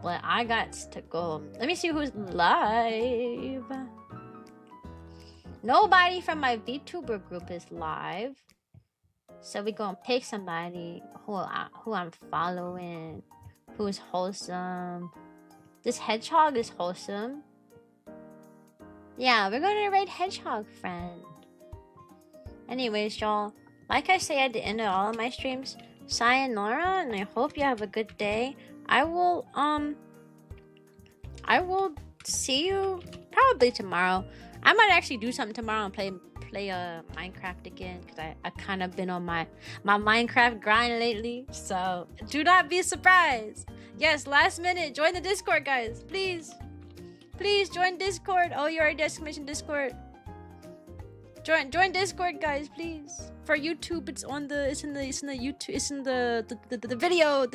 But I got to go. Let me see who's live. Nobody from my VTuber group is live. So we gonna pick somebody who I'm following, who's wholesome. This hedgehog is wholesome. Yeah, we're gonna raid hedgehog friend. Anyways, y'all, like I say at the end of all of my streams, sayonara, and I hope you have a good day. I will see you probably tomorrow. I might actually do something tomorrow and play Minecraft again, because I kind of been on my Minecraft grind lately, so do not be surprised. Yes, last minute, join the Discord, guys, please join Discord. Oh, you already exclamation Discord. Join Discord, guys, please. For YouTube, it's in the YouTube, it's in the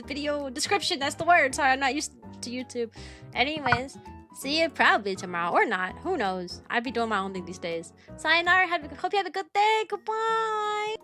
video description. That's the word. Sorry, I'm not used to YouTube. Anyways, see you probably tomorrow or not. Who knows? I be doing my own thing these days. Sayonara. Hope you have a good day. Goodbye.